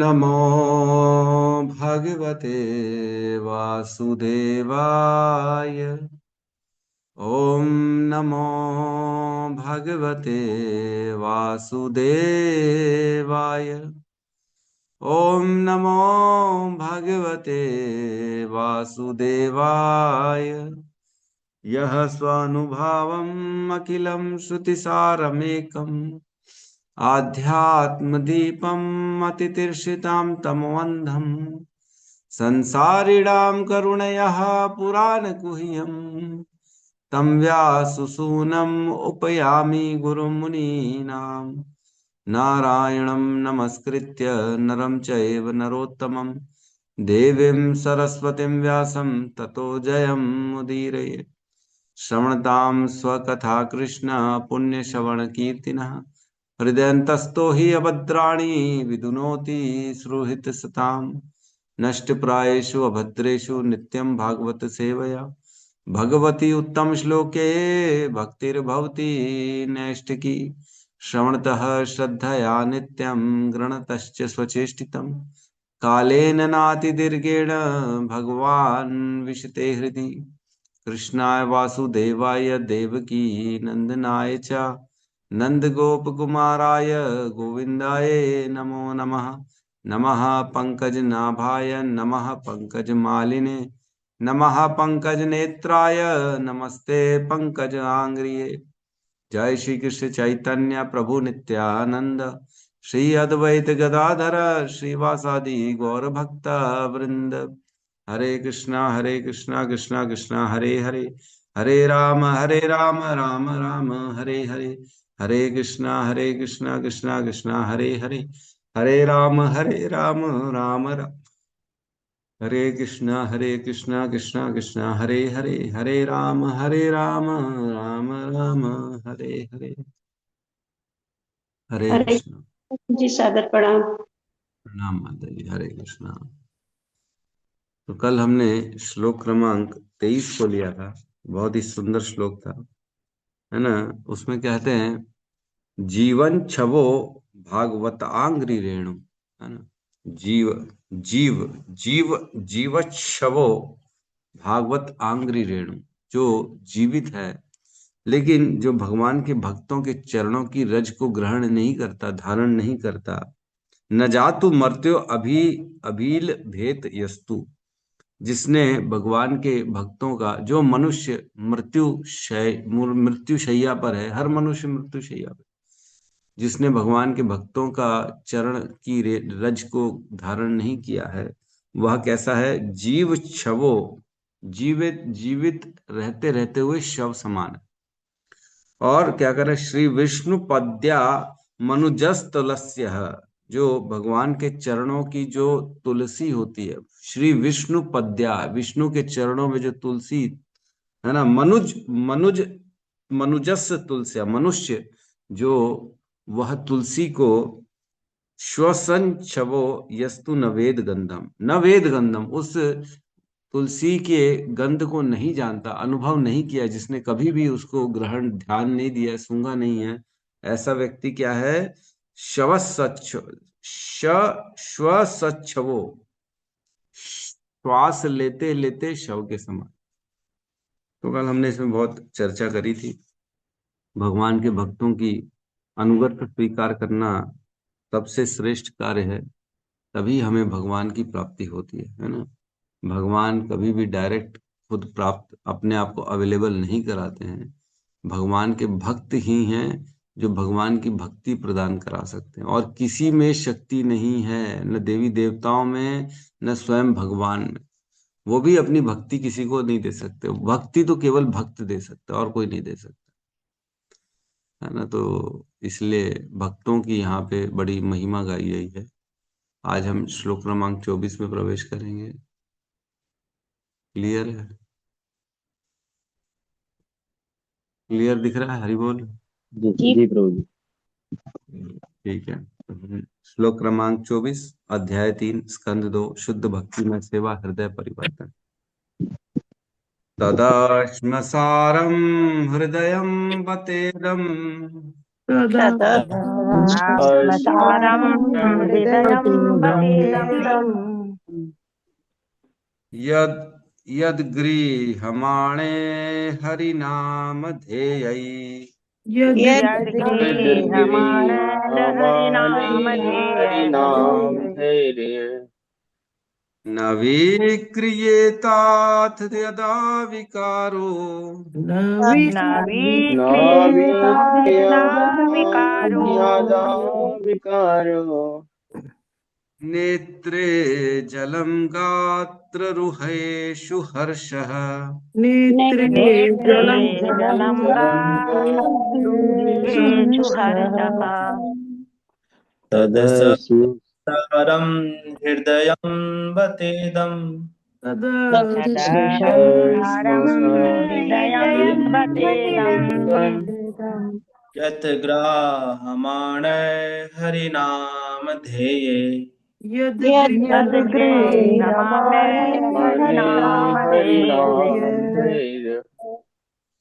नमो भगवते वासुदेवाय। ॐ नमो भगवते वासुदेवाय। ॐ नमो भगवते वासुदेवाय। यः स्वानुभावम् अखिलं श्रुतिसारमेकम् आध्यात्मदीपम् अतितीर्षितां तमोऽन्धम् संसारिणां करुणयः पुराणगुह्यम् तं व्याससूनम् उपयामि गुरुमुनीनां। नारायणं नमस्कृत्य नरं चैव नरोत्तमं देवीं सरस्वतीं व्यासं ततो जयमुदीरये। श्रवणतां स्वकथा कृष्ण पुण्यश्रवणकीर्तिनः हृदयन्तस्थो हि अभद्राणि विदुनोति सुहृत्सताम्। नष्टप्रायेषु अभद्रेषु नित्यं भागवत सेवया भगवती उत्तम श्लोके भक्तिर्भवति नैष्टिकी। श्रवणतः श्रद्धया नित्यं गृणतश्च स्वचेष्टितम् कालेन नातिदीर्घेण भगवान् विशते हृदि। कृष्णाय वासुदेवाय देवकी नंदनाय च नंदगोपकुमाराय गोविन्दाय नमो नमः। नमः पंकजनाभाय नमः पंकजमालिने नमः पंकजनेत्राय नमस्ते पंकजांग्रिये। जय श्री कृष्ण चैतन्य प्रभु नित्यानंद श्री अद्वैत गदाधर श्रीवासादि गौर भक्त वृंद। हरे कृष्णा कृष्णा कृष्णा हरे हरे हरे राम राम राम हरे हरे। हरे कृष्णा कृष्णा कृष्णा हरे हरे हरे राम राम राम। हरे कृष्णा कृष्णा कृष्णा हरे हरे हरे राम राम राम हरे हरे। हरे हरे कृष्णा। जी, सादर प्रणाम। प्रणाम माता जी। हरे कृष्णा। तो कल हमने श्लोक क्रमांक 23 को लिया था। बहुत ही सुंदर श्लोक था, है ना। उसमें कहते हैं जीवन छवो भागवतांग्रि रेणु, है ना। जीव जीव जीव जीव छवो भागवत आंग्रि रेणु। जो जीवित है लेकिन जो भगवान के भक्तों के चरणों की रज को ग्रहण नहीं करता, धारण नहीं करता, न जातु मर्त्यो अभी अभील भेद यस्तु। जिसने भगवान के भक्तों का, जो मनुष्य मृत्यु शैया पर है, हर मनुष्य मृत्यु शैया पर, जिसने भगवान के भक्तों का चरण की रज को धारण नहीं किया है, वह कैसा है? जीव छवो, जीवित जीवित रहते रहते हुए शव समान है। और क्या करे? श्री विष्णु पद्या मनुजस तुलस्य। जो भगवान के चरणों की जो तुलसी होती है, श्री विष्णु पद्या, विष्णु के चरणों में जो तुलसी, है ना। मनुज मनुज मनुजस तुलसिया, मनुष्य जो वह तुलसी को श्वसन छवो यस्तु न वेद गंधम, न वेद गंधम, उस तुलसी के गंध को नहीं जानता, अनुभव नहीं किया, जिसने कभी भी उसको ग्रहण ध्यान नहीं दिया, सूंघा नहीं है, ऐसा व्यक्ति क्या है? शवसच्छ श्वसच्छवो, श्वास लेते लेते शव के समान। तो कल हमने इसमें बहुत चर्चा करी थी। भगवान के भक्तों की अनुगत स्वीकार करना सबसे श्रेष्ठ कार्य है। तभी हमें भगवान की प्राप्ति होती है ना। भगवान कभी भी डायरेक्ट खुद प्राप्त अपने आप को अवेलेबल नहीं कराते हैं। भगवान के भक्त ही हैं जो भगवान की भक्ति प्रदान करा सकते हैं, और किसी में शक्ति नहीं है, न देवी देवताओं में, न स्वयं भगवान में। वो भी अपनी भक्ति किसी को नहीं दे सकते। भक्ति तो केवल भक्त दे सकता है, और कोई नहीं दे सकता, है ना। तो इसलिए भक्तों की यहाँ पे बड़ी महिमा गाई गई है। आज हम श्लोक क्रमांक 24 में प्रवेश करेंगे। क्लियर है? क्लियर दिख रहा है? हरि बोल। जी जी। जी प्रभु जी। ठीक है। श्लोक क्रमांक 24, अध्याय 3, स्कंद 2, शुद्ध भक्ति में सेवा, हृदय परिवर्तन। तदा श्मसारं हृदयं बतेदं तदा नाभीष्टारं हृदयं बतेदम् यद यद्गृह्यमाणे हरिनामधेयै यद्गृह्यमाणैर्हरिनामधेयै न विक्रियेताथ यदा विकारो नाविक्रियेताविकारो नेत्रे जलं गात्ररुहेषु हर्षः नेत्रे जलं गात्रुहेषु हर्षः तदसंसारं हृदयं बतेदम् तदसंसारं हृदयं बतेदम् यत् ग्राहमाणे हरिनामधेये यद्गृह्यमाणे हरिनामधेये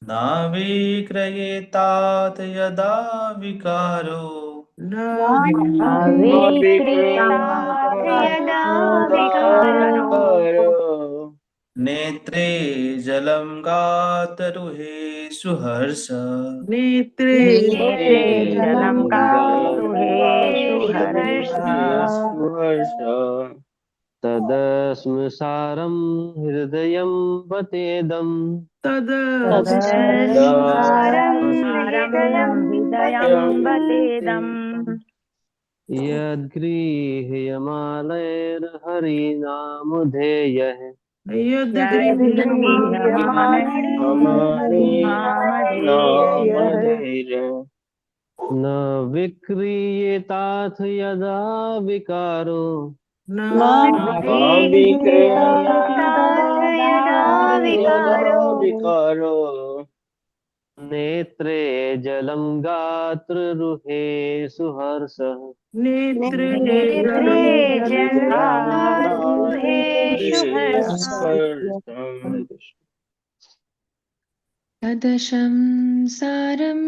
नाविक्रियेतात् यदा विकारो नाविक्रियेतात् यदा विकारो नेत्रे जलं गातरुहेषु हर्ष नेत्रे जलं गातुहेषु हर्ष तदस्मसारं हृदयं बतेदम् तदस्मसारं हृदयं बतेदम् यद्गृह्यमालैर्हरिनामधेयः यद्गृह्यमाणैर्हरिनामधेयः न विक्रियेताथ यदा विकारो नाविक्रियेतात् यदा विकारो नेत्रे जलं गात्ररुहेषु हर्षः नेत्रे जलं गातुहेषु हर्षः तदशंसारं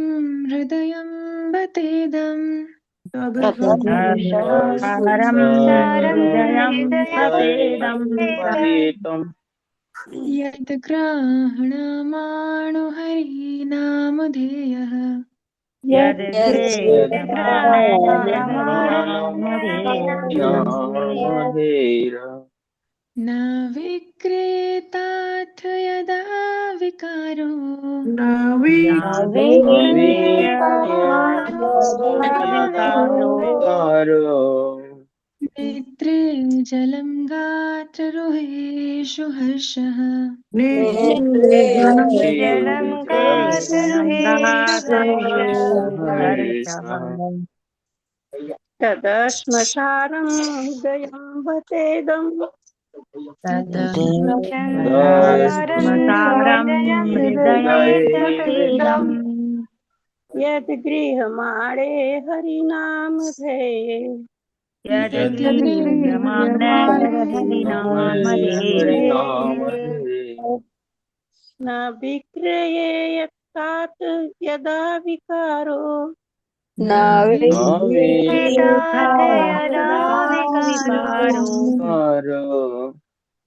हृदयं बतेदम् तदसंसारं हृदयं बतेदम् यद्ग्राहणमाणो हरिनामधेयः न विक्रेताथ यदा विकारो नेत्रे जलं गात्ररुहेषु हर्षः जलं तदश्मशारं हृदयं बतेदम् यद्गृह्यमाणे हरिनामधेये न विक्रियेतात् यदा विकारो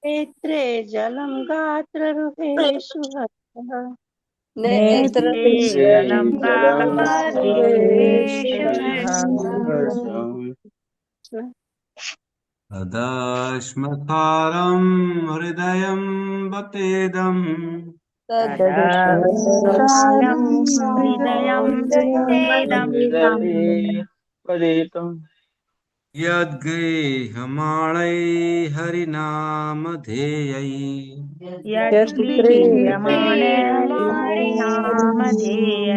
नेत्रे जलं गात्ररुहेषु हर्षः नेत्रे जलं गात्ररुहेषु हर्षः तदाश्मकारं हृदयं बतेदम् तदस्मसारं हृदयं बतेदम् यद्गृह्यमाणै हरिनामधेयै यद्गृह्यमाणे हरिनामधेये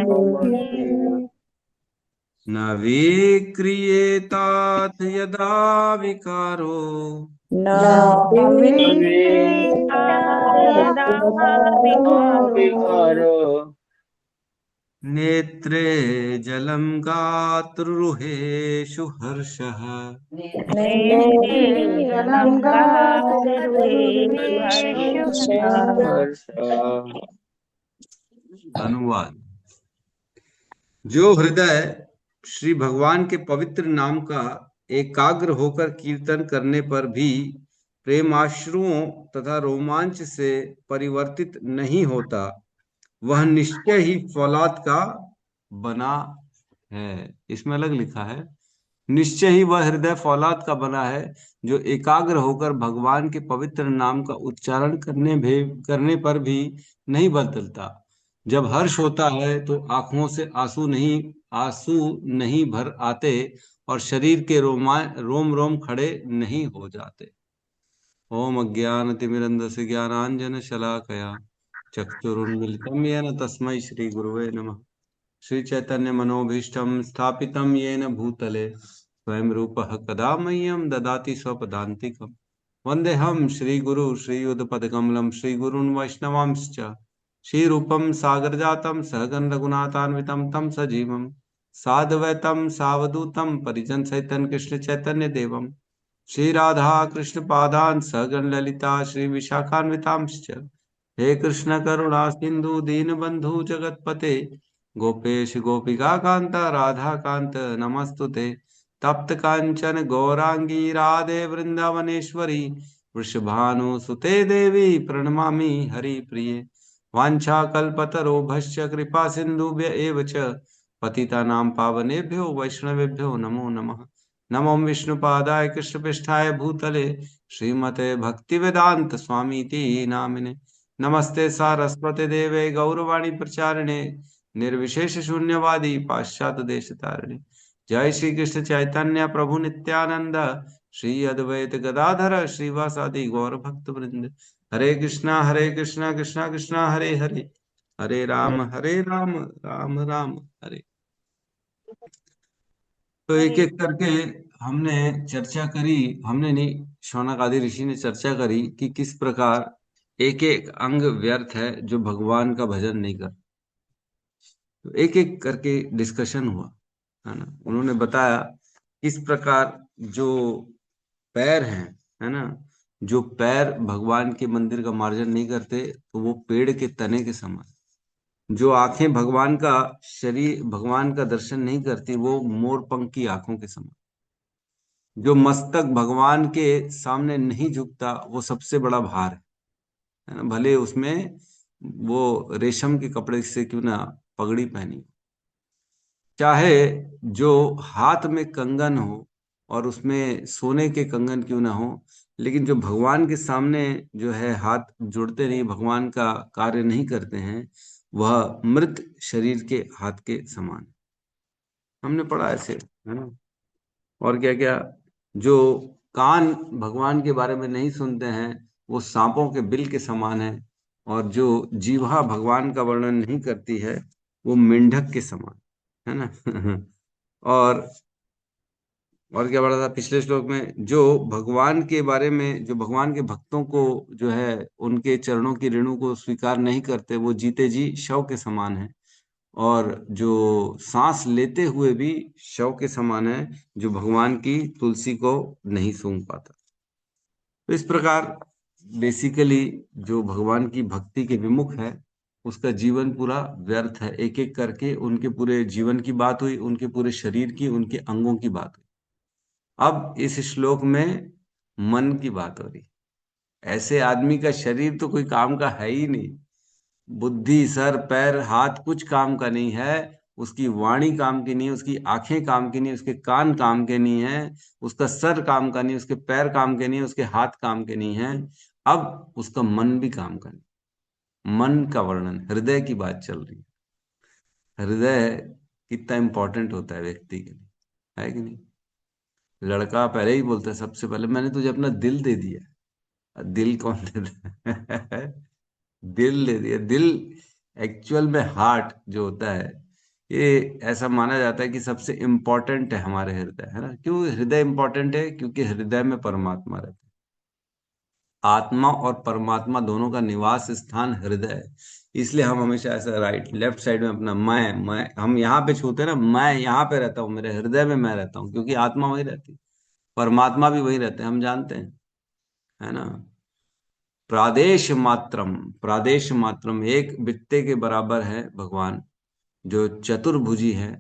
न विक्रियेताथ यदा विकारो नेत्रे जलं गातृरुहेषु हर्षः अनुवाद। जो हृदय श्री भगवान के पवित्र नाम का एकाग्र होकर कीर्तन करने पर भी प्रेमाश्रुओं तथा रोमांच से परिवर्तित नहीं होता, वह निश्चय ही फौलाद का बना है। इसमें अलग लिखा है, निश्चय ही वह हृदय फौलाद का बना है जो एकाग्र होकर भगवान के पवित्र नाम का उच्चारण करने पर भी नहीं बदलता। जब हर्ष होता है तो आंखों से आंसू नहीं भर आते और शरीर के रोम रोम खड़े नहीं हो जाते। ओम अज्ञानतिमिरन्धस्य ज्ञानाञ्जनशलाकया चक्षुरुन्मीलितं येन तस्मै श्रीगुरुवे नमः। श्रीचैतन्य मनोभीष्टं स्थापितं येन भूतले स्वयं रूपः कदा मह्यं ददाति स्वपदान्तिकम्। वन्देऽहं श्रीगुरु श्रीयुतपदकमलं श्रीगुरून् वैष्णवांश्च श्रीरूपं सागरजातं सहगण रघुनाथान्वितं तं सजीवं साद्वैतं सावधूतं परिजन सहितं कृष्ण चैतन्य देवं श्री राधा कृष्ण पादान सहगण ललिता श्री विशाखान्वितांश्च हे कृष्ण करुणा सिंधु दीन बंधु जगतपते गोपेश गोपिका कांत राधा कांत नमस्तुते तप्त कांचन गौरांगी राधे वृंदावनेश्वरी वृषभानुसुते देवी प्रणमामि हरि प्रिये वाञ्छाकल्पतरोभश्च कृपा सिन्धुभ्य एव च पतितानां पावनेभ्यो वैष्णवेभ्यो नमो नमः। नमो विष्णुपादाय कृष्णपृष्ठाय भूतले श्रीमते भक्तिवेदांत स्वामीति नामिने नमस्ते सारस्वते देवे गौरवाणी प्रचारिणे निर्विशेष शून्यवादी पाश्चात्य देश तारिणे जय श्री कृष्ण चैतन्य प्रभु नित्यानंद श्री अद्वैत गदाधर श्रीवासादि गौर भक्त वृंद हरे कृष्णा कृष्णा कृष्णा हरे हरे हरे राम राम राम हरे। तो एक एक करके हमने चर्चा करी, हमने नहीं, शौनक आदि ऋषि ने चर्चा करी कि किस प्रकार एक एक अंग व्यर्थ है जो भगवान का भजन नहीं कर। तो एक एक करके डिस्कशन हुआ, है ना। उन्होंने बताया किस प्रकार जो पैर हैं, है ना, जो पैर भगवान के मंदिर का मार्जन नहीं करते तो वो पेड़ के तने के समान, जो आंखें भगवान का भगवान का दर्शन नहीं करती वो मोर पंख की आंखों के समान, जो मस्तक भगवान के सामने नहीं झुकता वो सबसे बड़ा भार है ना, भले उसमें वो रेशम के कपड़े से क्यों ना पगड़ी पहनी, चाहे जो हाथ में कंगन हो और उसमें सोने के कंगन क्यों ना हो, लेकिन जो भगवान के सामने जो है हाथ जुड़ते नहीं, भगवान का कार्य नहीं करते हैं, वह मृत शरीर के हाथ के समान। हमने पढ़ा ऐसे, है ना। और क्या क्या, जो कान भगवान के बारे में नहीं सुनते हैं वो सांपों के बिल के समान है, और जो जीवा भगवान का वर्णन नहीं करती है वो मेंढक के समान, है ना। और क्या पढ़ा था पिछले श्लोक में, जो भगवान के बारे में, जो भगवान के भक्तों को जो है उनके चरणों की रेणु को स्वीकार नहीं करते वो जीते जी शव के समान है, और जो सांस लेते हुए भी शव के समान है जो भगवान की तुलसी को नहीं सूंघ पाता। तो इस प्रकार बेसिकली जो भगवान की भक्ति के विमुख है उसका जीवन पूरा व्यर्थ है। एक एक करके उनके पूरे जीवन की बात हुई, उनके पूरे शरीर की, उनके अंगों की बात हुई। अब इस श्लोक में मन की बात हो रही। ऐसे आदमी का शरीर तो कोई काम का है ही नहीं, बुद्धि, सर, पैर, हाथ कुछ काम का नहीं है, उसकी वाणी काम की नहीं है, उसकी आंखें काम की नहीं, उसके कान काम के नहीं है, उसका सर काम का नहीं, उसके पैर काम के नहीं, उसके हाथ काम के नहीं है। अब उसका मन भी काम का नहीं। मन का वर्णन, हृदय की बात चल रही है। हृदय कितना इंपॉर्टेंट होता है व्यक्ति के लिए, है कि नहीं। लड़का पहले ही बोलता है सबसे पहले, मैंने तुझे अपना दिल दे दिया। दिल कौन देता है? दिल दे दिया। दिल एक्चुअल में हार्ट जो होता है, ये ऐसा माना जाता है कि सबसे इम्पोर्टेंट है हमारे हृदय, है ना। क्यों हृदय इम्पोर्टेंट है? क्योंकि हृदय में परमात्मा रहता है। आत्मा और परमात्मा दोनों का निवास स्थान हृदय है। इसलिए हम हमेशा ऐसा राइट लेफ्ट साइड में अपना मैं हम यहाँ पे छूते हैं ना, मैं यहाँ पे रहता हूँ, मेरे हृदय में मैं रहता हूँ, क्योंकि आत्मा वही रहती है, परमात्मा भी वही रहते हैं, हम जानते हैं, है ना। प्रादेश मात्रम एक वित्ते के बराबर है भगवान, जो चतुर्भुजी है,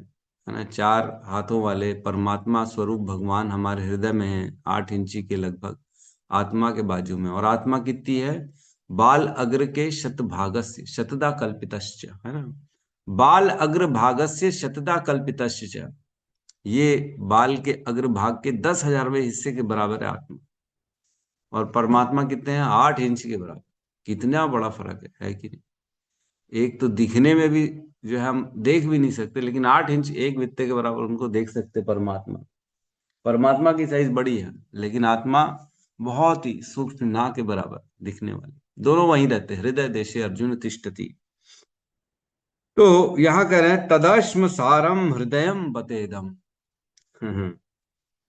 है ना। 4 हाथों वाले परमात्मा स्वरूप भगवान हमारे हृदय में है, 8 इंची के लगभग आत्मा के बाजू में। और आत्मा कितनी है? बाल अग्र के शतभागस्य शतदा कल्पितश्च, है ना। बाल अग्र भागस्य शतदा कल्पितश्च, ये बाल के अग्रभाग के 10,000वें हिस्से के बराबर है आत्मा। और परमात्मा कितने हैं? 8 इंच के बराबर। कितना बड़ा फर्क है कि नहीं? एक तो दिखने में भी जो है हम देख भी नहीं सकते, लेकिन 8 इंच एक वित्ते के बराबर उनको देख सकते परमात्मा। परमात्मा की साइज बड़ी है, लेकिन आत्मा बहुत ही सूक्ष्म, ना के बराबर दिखने वाली। दोनों वहीं रहते, हृदय देशे अर्जुन तिष्ठति। तो यहां कह रहे हैं तदश्म सारम हृदयम बतेदम।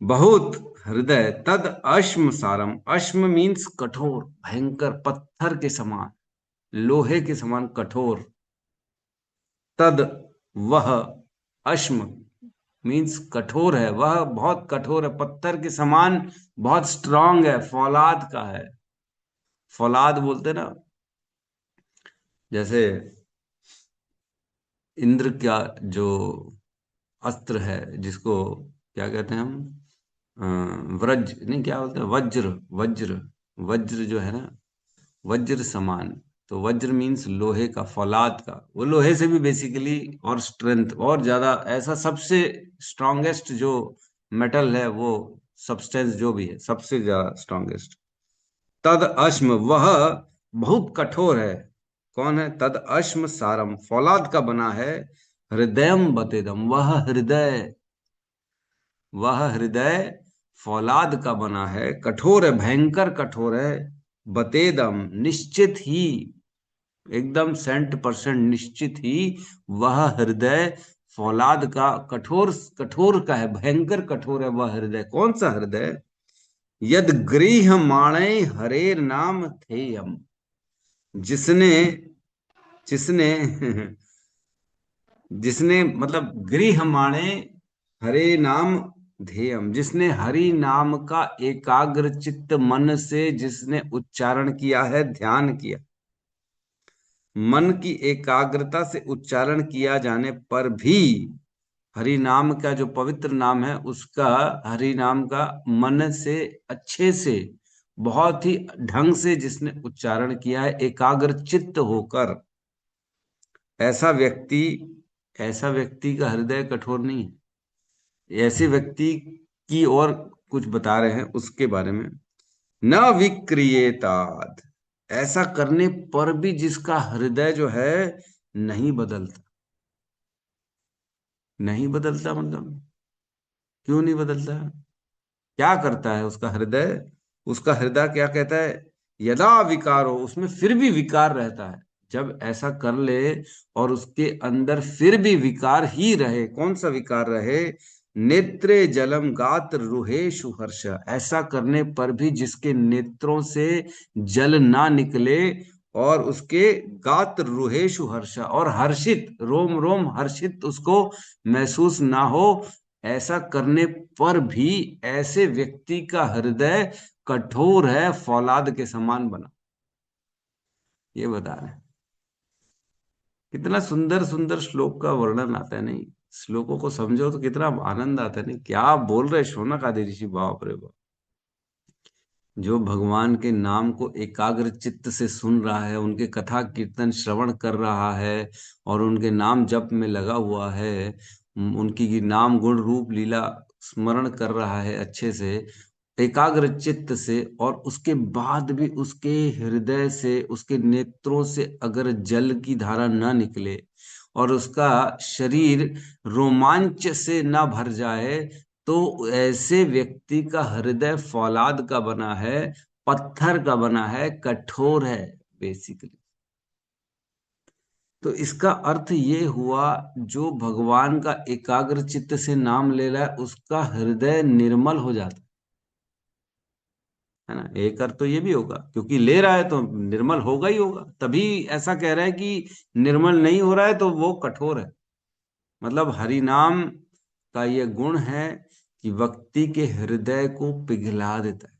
बहुत हृदय, तद अश्म सारम। अश्म मीन्स कठोर, भयंकर, पत्थर के समान, लोहे के समान कठोर। तद वह, अश्म मीन्स कठोर है, वह बहुत कठोर है, पत्थर के समान, बहुत स्ट्रांग है, फौलाद का है। फौलाद बोलते ना, जैसे इंद्र का जो अस्त्र है, जिसको क्या कहते हैं हम, व्रज नहीं, क्या बोलते हैं, वज्र। वज्र, वज्र जो है ना, वज्र समान। तो वज्र मीन्स लोहे का, फौलाद का। वो लोहे से भी बेसिकली और स्ट्रेंथ और ज्यादा, ऐसा सबसे स्ट्रांगेस्ट जो मेटल है, वो सब्सटेंस जो भी है, सबसे ज्यादा स्ट्रांगेस्ट। तद अश्म, वह बहुत कठोर है। कौन है? तद अश्म सारम, फौलाद का बना है। हृदयम बतेदम, वह हृदय फौलाद का बना है, कठोर है, भयंकर कठोर है। बतेदम, निश्चित ही, एकदम 100% निश्चित ही, वह हृदय फौलाद का, कठोर कठोर का है, भयंकर कठोर है वह हृदय। कौन सा हृदय? यद गृह माणे हरेर नाम थेयम, जिसने जिसने जिसने मतलब गृह माणे हरे नाम ध्येयम, जिसने हरि नाम का एकाग्र चित्त मन से जिसने उच्चारण किया है, ध्यान किया, मन की एकाग्रता से उच्चारण किया जाने पर भी, हरि नाम का जो पवित्र नाम है उसका, हरि नाम का मन से अच्छे से, बहुत ही ढंग से जिसने उच्चारण किया है, एकाग्र चित्त होकर, ऐसा व्यक्ति, ऐसा व्यक्ति का हृदय कठोर नहीं है। ऐसे व्यक्ति की और कुछ बता रहे हैं उसके बारे में। न विक्रियेताद, ऐसा करने पर भी जिसका हृदय जो है नहीं बदलता। नहीं बदलता मतलब क्यों नहीं बदलता? क्या करता है उसका हृदय? उसका हृदय क्या कहता है? यदा विकारो, उसमें फिर भी विकार रहता है। जब ऐसा कर ले और उसके अंदर फिर भी विकार ही रहे, कौन सा विकार रहे? नेत्रे जलम गात्र रुहेशु हर्ष, ऐसा करने पर भी जिसके नेत्रों से जल ना निकले, और उसके गात्र रुहेशु हर्ष, और हर्षित, रोम रोम हर्षित उसको महसूस ना हो, ऐसा करने पर भी ऐसे व्यक्ति का हृदय कठोर है, फौलाद के समान बना। ये बता रहे हैं। कितना सुंदर सुंदर श्लोक का वर्णन आता है, नहीं? श्लोकों को समझो तो कितना आनंद आता है, नहीं? क्या बोल रहे शौनक आदि ऋषि, बाप रे बाप। जो भगवान के नाम को एकाग्र चित्त से सुन रहा है, उनके कथा कीर्तन श्रवण कर रहा है, और उनके नाम जप में लगा हुआ है, उनकी नाम गुण रूप लीला स्मरण कर रहा है अच्छे से, एकाग्र चित्त से, और उसके बाद भी उसके हृदय से, उसके नेत्रों से अगर जल की धारा ना निकले, और उसका शरीर रोमांच से ना भर जाए, तो ऐसे व्यक्ति का हृदय फौलाद का बना है, पत्थर का बना है, कठोर है बेसिकली। तो इसका अर्थ ये हुआ, जो भगवान का एकाग्र चित्त से नाम ले रहा है उसका हृदय निर्मल हो जाता है ना। एक अर्थ तो ये भी होगा, क्योंकि ले रहा है तो निर्मल होगा ही होगा, तभी ऐसा कह रहा है कि निर्मल नहीं हो रहा है तो वो कठोर है। मतलब हरिनाम का ये गुण है कि व्यक्ति के हृदय को पिघला देता है।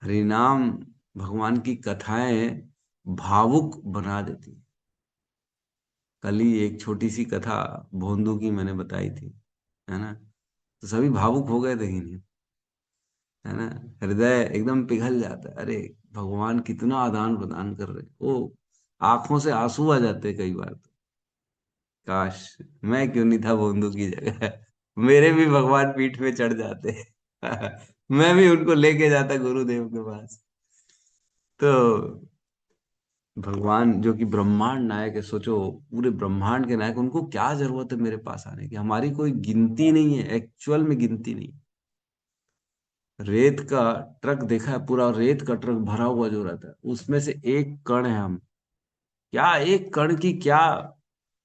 हरिनाम, भगवान की कथाएं भावुक बना देती है। कल ही एक छोटी सी कथा भोंदू की मैंने बताई थी, है ना, तो सभी भावुक हो गए थे कि नहीं, है ना। हृदय एकदम पिघल जाता है, अरे भगवान कितना आदान प्रदान कर रहे हैं। वो आंखों से आंसू आ जाते कई बार तो, काश मैं क्यों नहीं था भोंदू की जगह, मेरे भी भगवान पीठ पे चढ़ जाते मैं भी उनको लेके जाता गुरुदेव के पास। तो भगवान जो कि ब्रह्मांड नायक है, सोचो पूरे ब्रह्मांड के नायक, उनको क्या जरूरत है मेरे पास आने की, हमारी कोई गिनती नहीं है, एक्चुअल में गिनती नहीं। रेत का ट्रक देखा है, पूरा रेत का ट्रक भरा हुआ जो रहता है, उसमें से एक कण है हम, क्या एक कण की क्या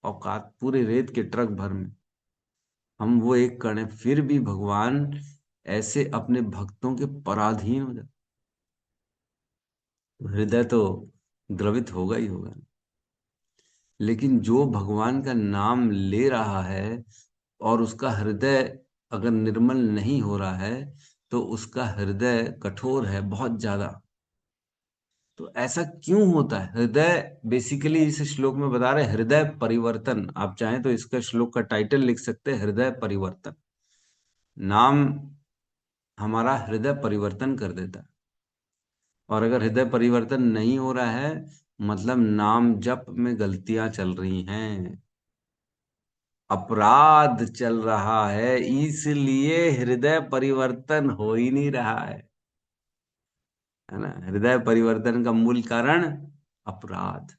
औकात पूरे रेत के ट्रक भर में, हम वो एक कण है, फिर भी भगवान ऐसे अपने भक्तों के पराधीन हो जाते, हृदय तो द्रवित होगा ही होगा। लेकिन जो भगवान का नाम ले रहा है और उसका हृदय अगर निर्मल नहीं हो रहा है, तो उसका हृदय कठोर है बहुत ज्यादा। तो ऐसा क्यों होता है? हृदय बेसिकली इस श्लोक में बता रहे हृदय परिवर्तन, आप चाहें तो इसका श्लोक का टाइटल लिख सकते हैं, हृदय परिवर्तन। नाम हमारा हृदय परिवर्तन कर देता है, और अगर हृदय परिवर्तन नहीं हो रहा है, मतलब नाम जप में गलतियां चल रही हैं, अपराध चल रहा है, इसलिए हृदय परिवर्तन हो ही नहीं रहा है ना। हृदय परिवर्तन का मूल कारण अपराध।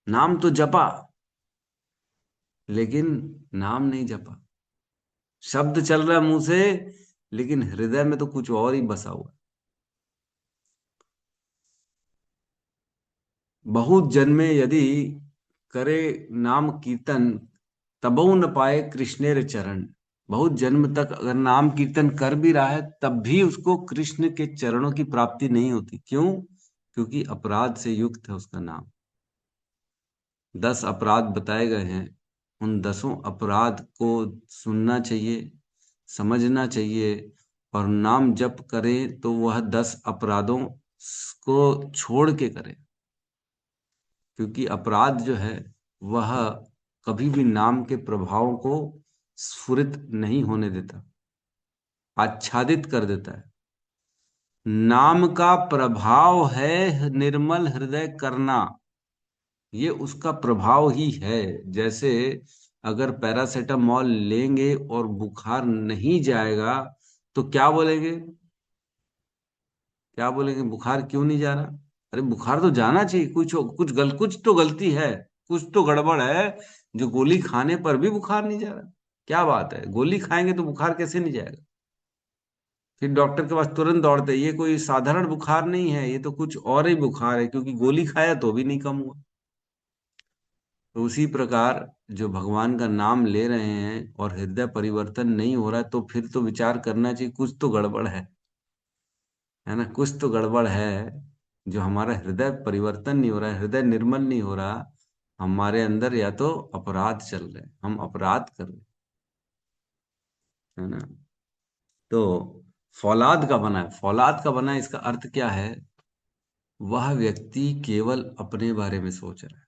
नाम तो जपा, लेकिन नाम नहीं जपा, शब्द चल रहा है मुंह से, लेकिन हृदय में तो कुछ और ही बसा हुआ है। बहुत जन्मे यदि करे नाम कीर्तन, तबो न पाए कृष्णेर चरण। बहुत जन्म तक अगर नाम कीर्तन कर भी रहा है, तब भी उसको कृष्ण के चरणों की प्राप्ति नहीं होती। क्यों? क्योंकि अपराध से युक्त है उसका नाम। 10 अपराध बताए गए हैं, उन 10 अपराध को सुनना चाहिए, समझना चाहिए, और नाम जप करें तो वह 10 अपराधों को छोड़ के करें। क्योंकि अपराध जो है वह कभी भी नाम के प्रभावों को स्फुरित नहीं होने देता, आच्छादित कर देता है। नाम का प्रभाव है निर्मल हृदय करना, ये उसका प्रभाव ही है। जैसे अगर पैरासीटामॉल लेंगे और बुखार नहीं जाएगा, तो क्या बोलेंगे? क्या बोलेंगे? बुखार क्यों नहीं जा रहा? अरे बुखार तो जाना चाहिए, कुछ तो गलती है, कुछ तो गड़बड़ है, जो गोली खाने पर भी बुखार नहीं जा रहा। क्या बात है, गोली खाएंगे तो बुखार कैसे नहीं जाएगा? फिर डॉक्टर के पास तुरंत दौड़ते, ये कोई साधारण बुखार नहीं है, ये तो कुछ और ही बुखार है, क्योंकि गोली खाया तो भी नहीं कम हुआ। तो उसी प्रकार जो भगवान का नाम ले रहे हैं और हृदय परिवर्तन नहीं हो रहा है, तो फिर तो विचार करना चाहिए, कुछ तो गड़बड़ है ना, कुछ तो गड़बड़ है। जो हमारा हृदय परिवर्तन नहीं हो रहा है, हृदय निर्मल नहीं हो रहा, हमारे अंदर या तो अपराध चल रहे हैं, हम अपराध कर रहे हैं, है ना। तो फौलाद का बना है, फौलाद का बना है, इसका अर्थ क्या है? वह व्यक्ति केवल अपने बारे में सोच रहा है,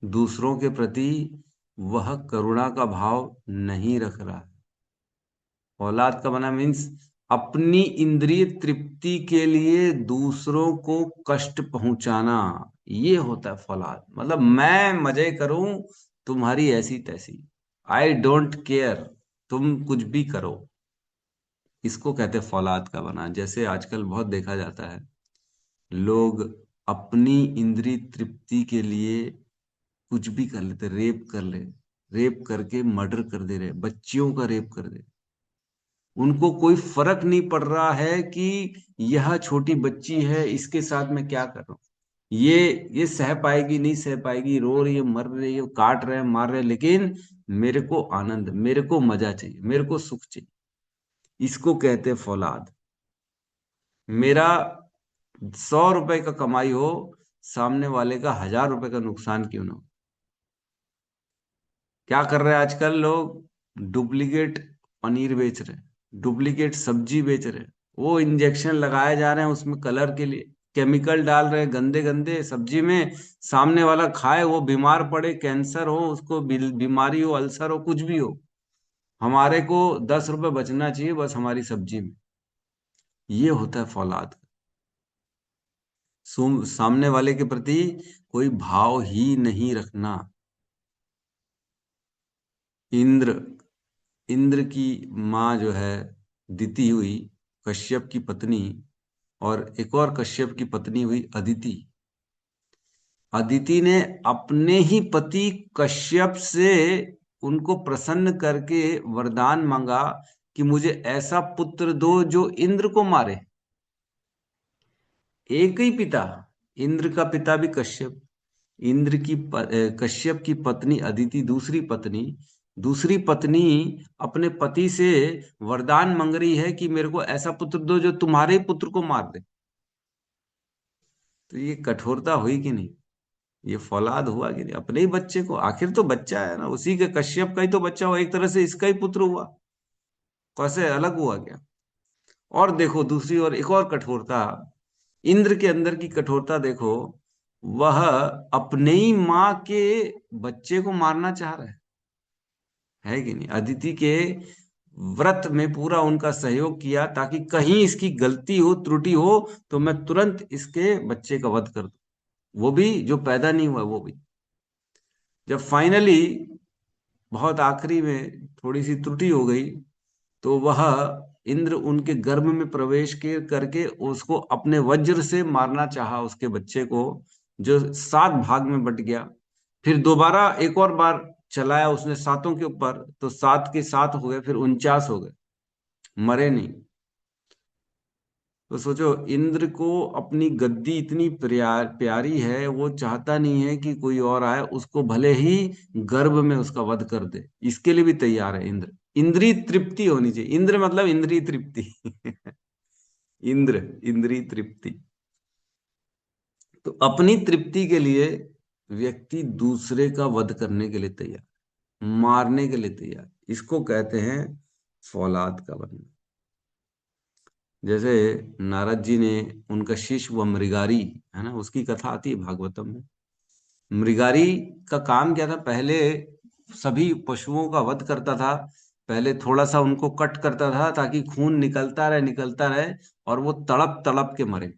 दूसरों के प्रति वह करुणा का भाव नहीं रख रहा है। औलाद का बना मीन्स अपनी इंद्रिय तृप्ति के लिए दूसरों को कष्ट पहुंचाना, ये होता है फौलाद। मतलब मैं मजे करूं, तुम्हारी ऐसी तैसी, आई डोंट केयर, तुम कुछ भी करो, इसको कहते हैं फौलाद का बना। जैसे आजकल बहुत देखा जाता है, लोग अपनी इंद्रिय तृप्ति के लिए कुछ भी कर लेते, रेप कर ले, रेप करके मर्डर कर दे रहे, बच्चियों का रेप कर दे। उनको कोई फर्क नहीं पड़ रहा है कि यह छोटी बच्ची है, इसके साथ मैं क्या कर रहा हूं, ये सह पाएगी नहीं सह पाएगी, रो रही है, मर रही है, काट रहे हैं, मार रहे हैं, लेकिन मेरे को आनंद, मेरे को मजा चाहिए, मेरे को सुख चाहिए। इसको कहते हैं फौलाद। मेरा 100 रुपए का कमाई हो, सामने वाले का 1000 रुपए का नुकसान क्यों ना हो। क्या कर रहे हैं आजकल लोग? डुप्लीकेट पनीर बेच रहे हैं, डुप्लीकेट सब्जी बेच रहे हैं, वो इंजेक्शन लगाए जा रहे हैं उसमें कलर के लिए, केमिकल डाल रहे हैं गंदे गंदे सब्जी में, सामने वाला खाए वो बीमार पड़े, कैंसर हो उसको, बीमारी हो, अल्सर हो, कुछ भी हो, हमारे को 10 रुपए बचना चाहिए बस हमारी सब्जी में। ये होता है फौलाद। सामने वाले के प्रति कोई भाव ही नहीं रखना। इंद्र इंद्र की माँ जो है दिति हुई कश्यप की पत्नी, और एक और कश्यप की पत्नी हुई अदिति। अदिति ने अपने ही पति कश्यप से उनको प्रसन्न करके वरदान मांगा कि मुझे ऐसा पुत्र दो जो इंद्र को मारे। एक ही पिता, इंद्र का पिता भी कश्यप, कश्यप की पत्नी अदिति दूसरी पत्नी अपने पति से वरदान मांग रही है कि मेरे को ऐसा पुत्र दो जो तुम्हारे पुत्र को मार दे। तो ये कठोरता हुई कि नहीं? ये फौलाद हुआ कि नहीं? अपने ही बच्चे को, आखिर तो बच्चा है ना, उसी के कश्यप का ही तो बच्चा हुआ, एक तरह से इसका ही पुत्र हुआ, कैसे अलग हुआ क्या? और देखो दूसरी ओर एक और कठोरता, इंद्र के अंदर की कठोरता देखो, वह अपने ही माँ के बच्चे को मारना चाह रहा है कि नहीं? अदिति के व्रत में पूरा उनका सहयोग किया ताकि कहीं इसकी गलती हो, त्रुटि हो, तो मैं तुरंत इसके बच्चे का वध कर दूं, वो भी जो पैदा नहीं हुआ वो भी। जब फाइनली बहुत आखिरी में थोड़ी सी त्रुटि हो गई, तो वह इंद्र उनके गर्भ में प्रवेश के करके उसको अपने वज्र से मारना चाहा, उसके बच्चे को, जो 7 भाग में बट गया। फिर दोबारा एक और बार चलाया उसने सातों के ऊपर, तो 7 के 7 हो गए, फिर 49 हो गए, मरे नहीं। तो सोचो, इंद्र को अपनी गद्दी इतनी प्यारी है, वो चाहता नहीं है कि कोई और आए, उसको भले ही गर्भ में उसका वध कर दे, इसके लिए भी तैयार है इंद्र। इंद्रिय तृप्ति होनी चाहिए, इंद्र मतलब इंद्रिय तृप्ति इंद्र, इंद्रिय तृप्ति। तो अपनी तृप्ति के लिए व्यक्ति दूसरे का वध करने के लिए तैयार, मारने के लिए तैयार, इसको कहते हैं फौलाद का बनना। जैसे नारद जी ने, उनका शिष्य हुआ मृगारी, है ना, उसकी कथा आती है भागवतम में। मृगारी का काम क्या था? पहले सभी पशुओं का वध करता था, पहले थोड़ा सा उनको कट करता था ताकि खून निकलता रहे और वो तड़प तड़प के मरे,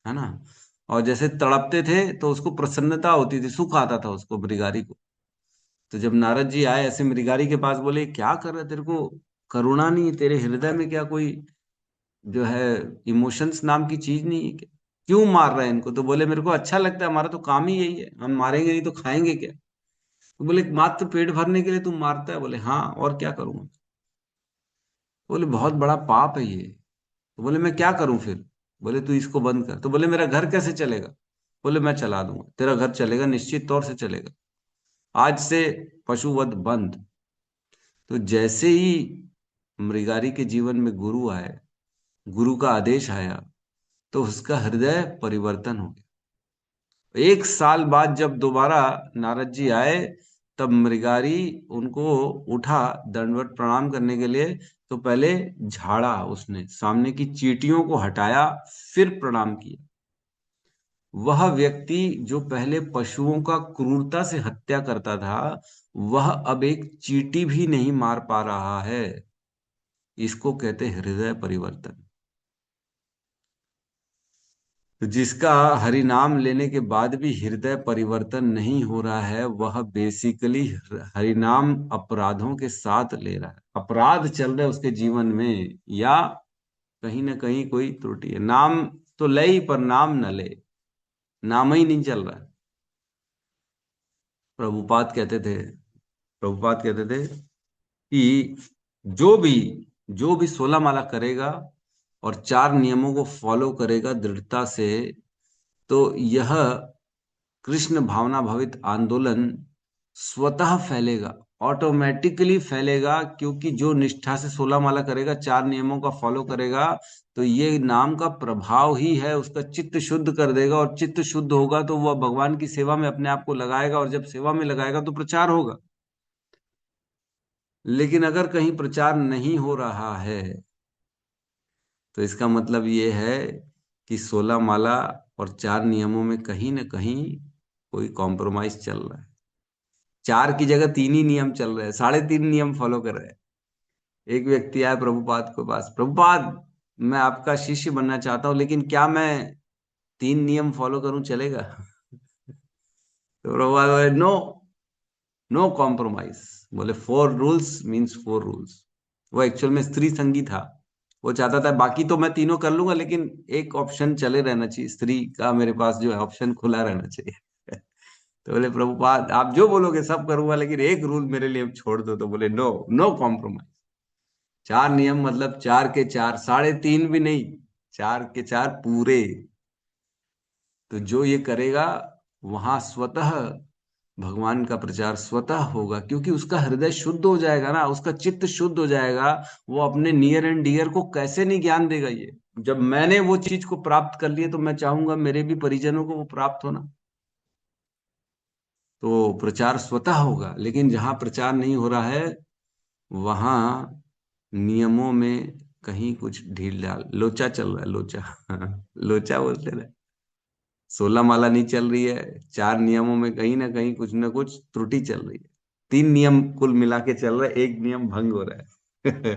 है ना। और जैसे तड़पते थे तो उसको प्रसन्नता होती थी, सुख आता था उसको, मृगारी को। तो जब नारद जी आए ऐसे मृगारी के पास, बोले क्या कर रहे, तेरे को करुणा नहीं, तेरे हृदय में क्या कोई जो है इमोशंस नाम की चीज नहीं है क्या? क्यों मार रहे हैं इनको? तो बोले मेरे को अच्छा लगता है, हमारा तो काम ही यही है, हम मारेंगे नहीं तो खाएंगे क्या? तो बोले मात्र पेट भरने के लिए तुम मारता है? बोले हाँ, और क्या करूंगा। बोले बहुत बड़ा पाप है ये। तो बोले मैं क्या करूं फिर? बोले तू इसको बंद कर। तो बोले मेरा घर कैसे चलेगा? बोले मैं चला दूंगा, तेरा घर चलेगा, निश्चित तौर से चलेगा, आज से पशुवध बंद। तो जैसे ही मृगारी के जीवन में गुरु आए, गुरु का आदेश आया, तो उसका हृदय परिवर्तन हो गया। 1 साल बाद जब दोबारा नारद जी आए, तब मृगारी उनको उठा दंडवत प्रणाम करने के लिए, तो पहले झाड़ा, उसने सामने की चींटियों को हटाया, फिर प्रणाम किया। वह व्यक्ति जो पहले पशुओं का क्रूरता से हत्या करता था, वह अब एक चींटी भी नहीं मार पा रहा है। इसको कहते हैं हृदय परिवर्तन। तो जिसका हरि नाम लेने के बाद भी हृदय परिवर्तन नहीं हो रहा है, वह बेसिकली हरि नाम अपराधों के साथ ले रहा है, अपराध चल रहे उसके जीवन में, या कहीं ना कहीं कोई त्रुटि है। नाम तो ले ही, पर नाम न ले, नाम ही नहीं चल रहा है। प्रभुपाद कहते थे प्रभुपाद कहते थे कि जो भी जो भी 16 माला करेगा और 4 नियमों को फॉलो करेगा दृढ़ता से, तो यह कृष्ण भावना भवित आंदोलन स्वतः फैलेगा, ऑटोमेटिकली फैलेगा। क्योंकि जो निष्ठा से 16 माला करेगा, 4 नियमों का फॉलो करेगा, तो ये नाम का प्रभाव ही है, उसका चित्त शुद्ध कर देगा, और चित्त शुद्ध होगा तो वह भगवान की सेवा में अपने आप को लगाएगा, और जब सेवा में लगाएगा तो प्रचार होगा। लेकिन अगर कहीं प्रचार नहीं हो रहा है, तो इसका मतलब ये है कि 16 माला और 4 नियमों में कहीं ना कहीं कोई कॉम्प्रोमाइज चल रहा है। 4 की जगह 3 ही नियम चल रहे हैं, 3.5 नियम फॉलो कर रहे हैं। एक व्यक्ति आया प्रभुपाद के पास, प्रभुपाद मैं आपका शिष्य बनना चाहता हूं, लेकिन क्या मैं 3 नियम फॉलो करूं, चलेगा? तो प्रभुपाद बोले नो, नो कॉम्प्रोमाइज। बोले 4 रूल्स मीन्स 4 रूल्स। वो एक्चुअल में स्त्री संगी था, वो चाहता था बाकी तो मैं तीनों कर लूंगा, लेकिन एक ऑप्शन चले रहना चाहिए, स्त्री का मेरे पास जो है ऑप्शन खुला रहना चाहिए। तो बोले प्रभुपाद आप जो बोलोगे सब करूंगा, लेकिन एक रूल मेरे लिए छोड़ दो। तो बोले नो, नो कॉम्प्रोमाइज। 4 नियम मतलब 4 के 4, 3.5 भी नहीं, 4 के 4 पूरे। तो जो ये करेगा वहां स्वतः भगवान का प्रचार स्वतः होगा, क्योंकि उसका हृदय शुद्ध हो जाएगा ना, उसका चित्त शुद्ध हो जाएगा। वो अपने नियर एंड डियर को कैसे नहीं ज्ञान देगा? ये जब मैंने वो चीज को प्राप्त कर लिया तो मैं चाहूंगा मेरे भी परिजनों को वो प्राप्त होना। तो प्रचार स्वतः होगा। लेकिन जहां प्रचार नहीं हो रहा है वहां नियमों में कहीं कुछ ढील ढाल, लोचा चल रहा है, लोचा। लोचा बोलते ना, 16 माला नहीं चल रही है। 4 नियमों में कहीं ना कुछ ना कुछ त्रुटि चल रही है। 3 नियम कुल मिला के चल रहा है, एक नियम भंग हो रहा है।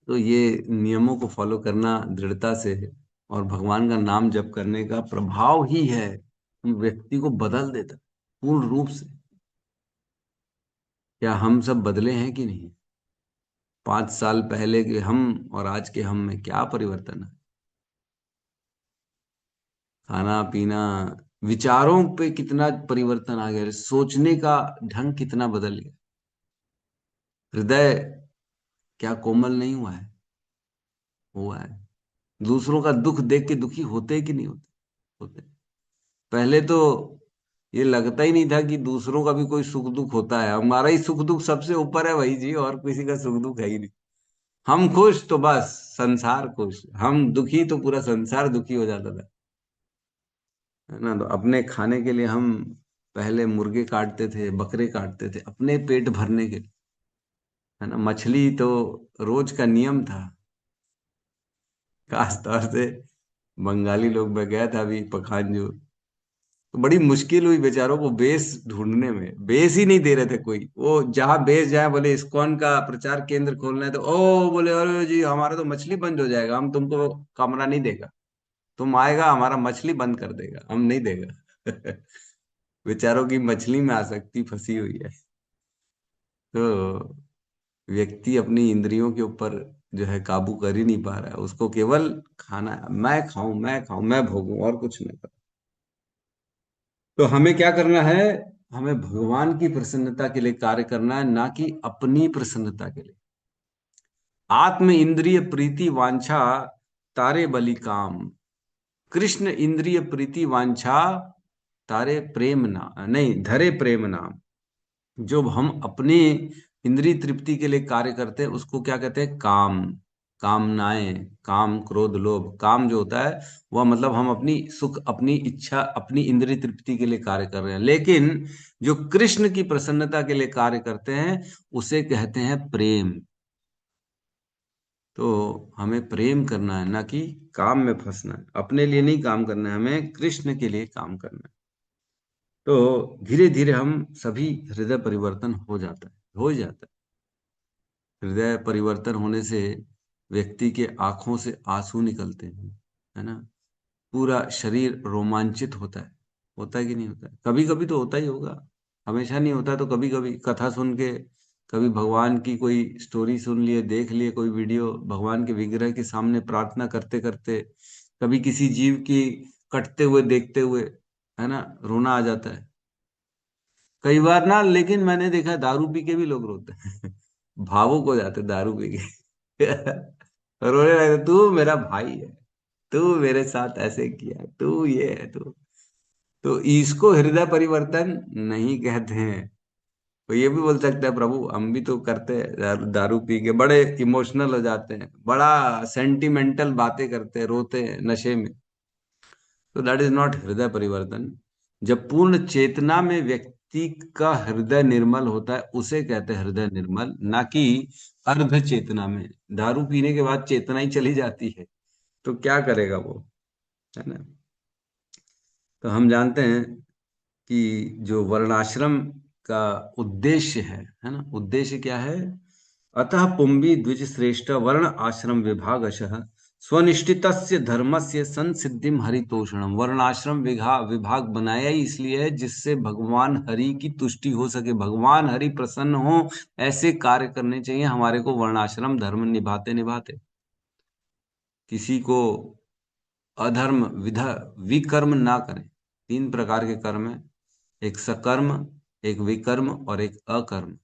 तो ये नियमों को फॉलो करना दृढ़ता से और भगवान का नाम जप करने का प्रभाव ही है कि व्यक्ति को बदल देता है पूर्ण रूप से। क्या हम सब बदले हैं कि नहीं? 5 साल पहले के हम और आज के हम में क्या परिवर्तन है? खाना पीना, विचारों पे कितना परिवर्तन आ गया, सोचने का ढंग कितना बदल गया। हृदय क्या कोमल नहीं हुआ है? हुआ है। दूसरों का दुख देख के दुखी होते कि नहीं होते? होते। पहले तो ये लगता ही नहीं था कि दूसरों का भी कोई सुख दुख होता है, हमारा ही सुख दुख सबसे ऊपर है भाई जी, और किसी का सुख दुख है ही नहीं। हम खुश तो बस संसार खुश, हम दुखी तो पूरा संसार दुखी हो जाता था, है ना? तो अपने खाने के लिए हम पहले मुर्गे काटते थे, बकरे काटते थे अपने पेट भरने के लिए, है ना? मछली तो रोज का नियम था। खास तौर से बंगाली लोग, मैं गया था अभी पखानजोर, तो बड़ी मुश्किल हुई बेचारों को बेस ढूंढने में, बेस ही नहीं दे रहे थे कोई। वो जहाँ बेस जाए, बोले इस्कॉन का प्रचार केंद्र खोलना है, तो ओ बोले अरे जी हमारा तो मछली बंद हो जाएगा, हम तुमको कमरा नहीं देगा, तुम आएगा हमारा मछली बंद कर देगा, हम नहीं देगा। बेचारों की मछली में आसक्ति फंसी हुई है। तो व्यक्ति अपनी इंद्रियों के ऊपर जो है काबू कर ही नहीं पा रहा है, उसको केवल खाना है, मैं खाऊं मैं खाऊं मैं भोगूं और कुछ नहीं कर। तो हमें क्या करना है? हमें भगवान की प्रसन्नता के लिए कार्य करना है, ना कि अपनी प्रसन्नता के लिए। आत्म इंद्रिय प्रीति वांछा तारे बलि काम, कृष्ण इंद्रिय प्रीति वांछा तारे प्रेम ना नहीं धरे प्रेम नाम। जो हम अपने इंद्रिय तृप्ति के लिए कार्य करते हैं उसको क्या कहते हैं? काम। कामनाएं, काम क्रोध लोभ। काम जो होता है वह मतलब हम अपनी सुख, अपनी इच्छा, अपनी इंद्रिय तृप्ति के लिए कार्य कर रहे हैं। लेकिन जो कृष्ण की प्रसन्नता के लिए कार्य करते हैं उसे कहते हैं प्रेम। तो हमें प्रेम करना है, ना कि काम में फंसना है। अपने लिए नहीं काम करना है, हमें कृष्ण के लिए काम करना है। तो धीरे धीरे हम सभी हृदय परिवर्तन हो जाता है, हो जाता है। हृदय परिवर्तन होने से व्यक्ति के आंखों से आंसू निकलते हैं, है ना? पूरा शरीर रोमांचित होता है कि नहीं होता है? कभी कभी तो होता ही होगा, हमेशा नहीं होता। तो कभी कभी कथा सुन के, कभी भगवान की कोई स्टोरी सुन लिए, देख लिए कोई वीडियो, भगवान के विग्रह के सामने प्रार्थना करते करते, कभी किसी जीव की कटते हुए देखते हुए, है ना, रोना आ जाता है कई बार ना। लेकिन मैंने देखा दारू पी के भी लोग रोते हैं। भावुक हो जाते दारू पी के। रोने लगते, तू मेरा भाई है, तू मेरे साथ ऐसे किया, तू ये है तू। तो इसको हृदय परिवर्तन नहीं कहते हैं। तो ये भी बोल सकते हैं प्रभु हम भी तो करते हैं, दारू पी के बड़े इमोशनल हो जाते हैं, बड़ा सेंटिमेंटल बातें करते हैं, रोते हैं नशे में। तो दैट इज नॉट हृदय परिवर्तन। जब पूर्ण चेतना में व्यक्ति का हृदय निर्मल होता है उसे कहते हैं हृदय निर्मल, ना कि अर्ध चेतना में। दारू पीने के बाद चेतना ही चली जाती है, तो क्या करेगा वो, है ना। तो हम जानते हैं कि जो वर्णाश्रम का उद्देश्य है ना, उद्देश्य क्या है। अतः पुंबी द्विज श्रेष्ठ वर्ण आश्रम विभागशः स्वनिष्ठितस्य धर्मस्य संसिद्धिम हरितोषणम। वर्णाश्रम विभाग बनाया ही इसलिए है जिससे भगवान हरि की तुष्टि हो सके, भगवान हरि प्रसन्न हो, ऐसे कार्य करने चाहिए हमारे को वर्णाश्रम धर्म निभाते निभाते। किसी को अधर्म विकर्म ना करें। 3 प्रकार के कर्म है, एक सकर्म, एक विकर्म और एक अकर्म,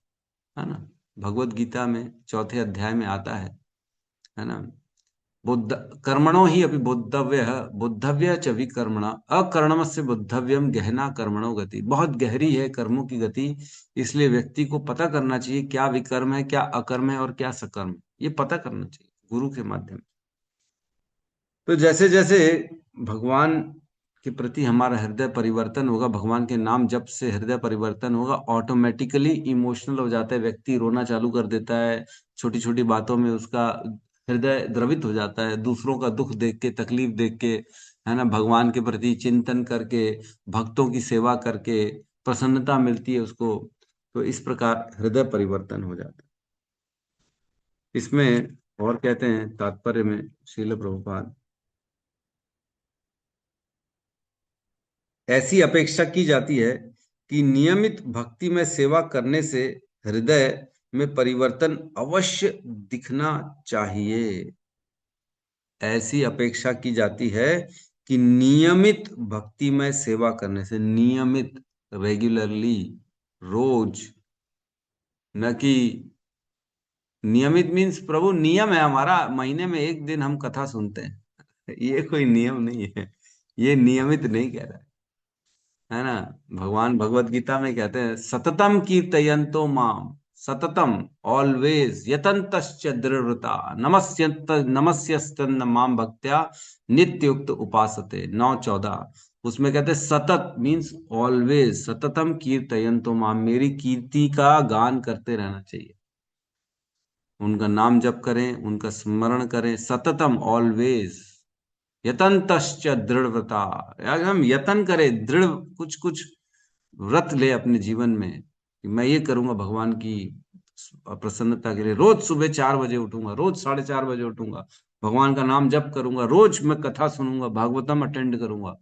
है ना। भगवत गीता में 4थे अध्याय में आता है ना। बुद्ध कर्मणो ही अभी बुद्धव्य च विकर्मणा अकर्णम से बुद्धव्यम गहना कर्मणो गति। बहुत गहरी है कर्मों की गति, इसलिए व्यक्ति को पता करना चाहिए क्या विकर्म है, क्या अकर्म है और क्या सकर्म है। ये पता करना चाहिए गुरु के माध्यम से। तो जैसे जैसे भगवान के प्रति हमारा हृदय परिवर्तन होगा, भगवान के नाम जप से हृदय परिवर्तन होगा, ऑटोमेटिकली इमोशनल हो जाता है व्यक्ति, रोना चालू कर देता है, छोटी छोटी बातों में उसका हृदय द्रवित हो जाता है, दूसरों का दुख देख के, तकलीफ देख के, है ना, भगवान के प्रति चिंतन करके, भक्तों की सेवा करके प्रसन्नता मिलती है उसको। तो इस प्रकार हृदय परिवर्तन हो जाता है। इसमें और कहते हैं तात्पर्य में श्रील प्रभुपाद, ऐसी अपेक्षा की जाती है कि नियमित भक्ति में सेवा करने से हृदय में परिवर्तन अवश्य दिखना चाहिए। ऐसी अपेक्षा की जाती है कि नियमित भक्ति में सेवा करने से, नियमित, रेगुलरली, रोज, न कि नियमित मीन्स प्रभु नियम है हमारा, महीने में 1 दिन हम कथा सुनते हैं, ये कोई नियम नहीं है, ये नियमित नहीं कह रहा है ना। भगवान भगवत गीता में कहते हैं सततम कीर्तयन्तो माम, सततम, ऑलवेज, यतन्तश्च दृढ़ता, नमस्यस्तन माम भक्त्या नित्युक्त उपासते, 9:14। उसमें कहते हैं सतत मीन्स ऑलवेज, सततम कीर्तयन्तो माम, मेरी कीर्ति का गान करते रहना चाहिए, उनका नाम जप करें, उनका स्मरण करें, सततम, ऑलवेज, यतन्तश्च दृढ़व्रता, यार हम यतन करें, दृढ़ कुछ कुछ व्रत ले अपने जीवन में कि मैं ये करूंगा भगवान की प्रसन्नता के लिए, रोज सुबह 4 बजे उठूंगा, रोज 4:30 बजे उठूंगा, भगवान का नाम जप करूंगा, रोज मैं कथा सुनूंगा, भागवतम अटेंड करूंगा।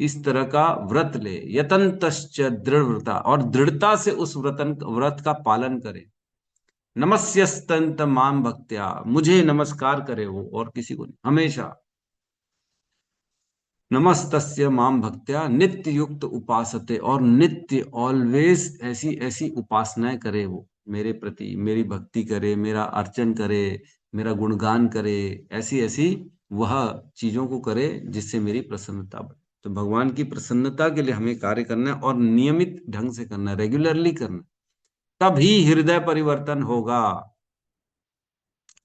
इस तरह का व्रत ले, यतन्तश्च दृढ़व्रता, और दृढ़ता से उस व्रत का पालन करे। नमस्यस्तंत माम भक्त्या, मुझे नमस्कार करे वो और किसी को नहीं, हमेशा। नमस्तस्य माम भक्त्या नित्य युक्त उपासते, और नित्य, ऑलवेज ऐसी ऐसी उपासनाएं करे वो मेरे प्रति, मेरी भक्ति करे, मेरा अर्चन करे, मेरा गुणगान करे, ऐसी ऐसी वह चीजों को करे जिससे मेरी प्रसन्नता बढ़े। तो भगवान की प्रसन्नता के लिए हमें कार्य करना है और नियमित ढंग से करना है, रेगुलरली करना, तभी हृदय परिवर्तन होगा।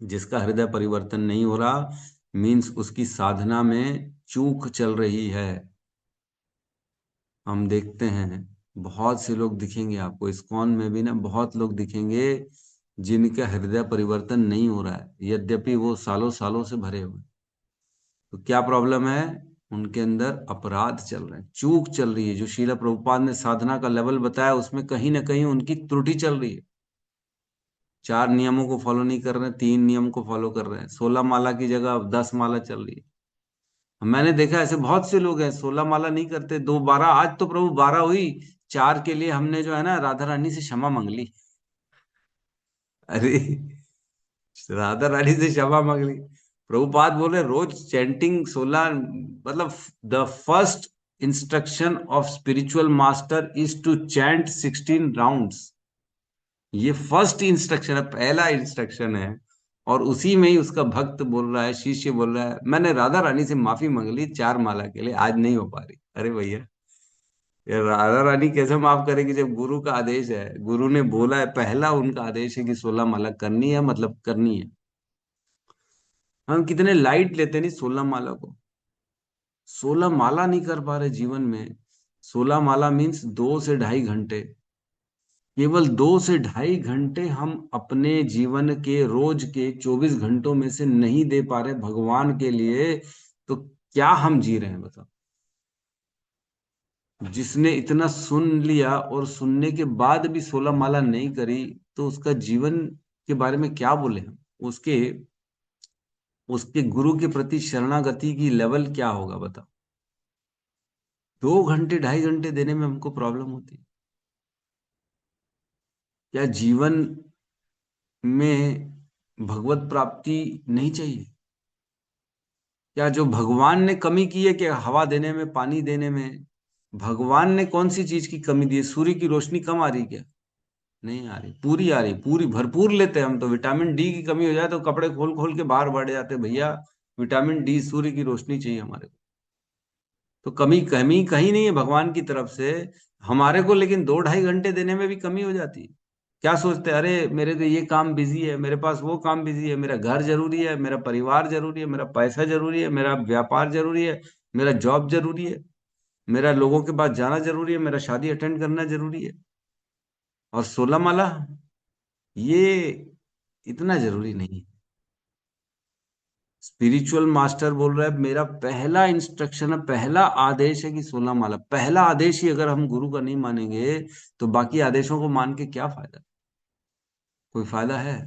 जिसका हृदय परिवर्तन नहीं हो रहा मीन्स उसकी साधना में चूक चल रही है। हम देखते हैं बहुत से लोग दिखेंगे आपको, इस्कॉन में भी ना बहुत लोग दिखेंगे जिनका हृदय परिवर्तन नहीं हो रहा है, यद्यपि वो सालों सालों से भरे हुए। तो क्या प्रॉब्लम है, उनके अंदर अपराध चल रहे हैं, चूक चल रही है। जो श्रील प्रभुपाद ने साधना का लेवल बताया उसमें कहीं ना कहीं उनकी त्रुटि चल रही है। 4 नियमों को फॉलो नहीं कर रहे हैं, 3 नियम को फॉलो कर रहे हैं, 16 माला की जगह 10 माला चल रही है। मैंने देखा ऐसे बहुत से लोग हैं 16 माला नहीं करते, 2 12, आज तो प्रभु 12 हुई, 4 के लिए हमने जो है ना राधा रानी से क्षमा मांग ली। अरे राधा रानी से क्षमा मांग ली, प्रभुपाद बोले रोज चैंटिंग 16, मतलब the first instruction of spiritual master is to chant 16 rounds. ये फर्स्ट इंस्ट्रक्शन है, पहला इंस्ट्रक्शन है, और उसी में ही उसका भक्त बोल रहा है, शिष्य बोल रहा है मैंने राधा रानी से माफी मांग ली 4 माला के लिए, आज नहीं हो पा रही। अरे भैया, ये राधा रानी कैसे माफ करेगी जब गुरु का आदेश है, गुरु ने बोला है, पहला उनका आदेश है कि 16 माला करनी है, मतलब करनी है। हम कितने लाइट लेते नहीं 16 माला को, 16 माला नहीं कर पा रहे जीवन में। 16 माला मीन्स 2 से 2.5 घंटे, केवल 2 से ढाई घंटे हम अपने जीवन के रोज के 24 घंटों में से नहीं दे पा रहे भगवान के लिए, तो क्या हम जी रहे हैं बताओ। जिसने इतना सुन लिया और सुनने के बाद भी 16 माला नहीं करी, तो उसका जीवन के बारे में क्या बोले हम। उसके उसके गुरु के प्रति शरणागति की लेवल क्या होगा बताओ। 2 घंटे 2.5 घंटे देने में हमको प्रॉब्लम होती है। क्या जीवन में भगवत प्राप्ति नहीं चाहिए? क्या जो भगवान ने कमी की है कि हवा देने में, पानी देने में, भगवान ने कौन सी चीज की कमी दी है? सूर्य की रोशनी कम आ रही क्या? नहीं आ रही, पूरी आ रही, पूरी भरपूर लेते हैं हम तो। विटामिन डी की कमी हो जाए तो कपड़े खोल खोल के बाहर बढ़ जाते हैं, भैया विटामिन डी, सूर्य की रोशनी चाहिए हमारे को। तो कमी कमी कहीं नहीं है भगवान की तरफ से हमारे को, लेकिन 2-2.5 घंटे देने में भी कमी हो जाती है। क्या सोचते हैं, अरे मेरे तो ये काम बिजी है, मेरे पास वो काम बिजी है, मेरा घर जरूरी है, मेरा परिवार जरूरी है, मेरा पैसा जरूरी है, मेरा व्यापार जरूरी है, मेरा जॉब जरूरी है, मेरा लोगों के पास जाना जरूरी है, मेरा शादी अटेंड करना जरूरी है, और 16 माला ये इतना जरूरी नहीं है। स्पिरिचुअल मास्टर बोल रहा है मेरा पहला इंस्ट्रक्शन है, पहला आदेश है कि 16 माला। पहला आदेश ही अगर हम गुरु का नहीं मानेंगे तो बाकी आदेशों को मान के क्या फायदा? कोई फायदा है?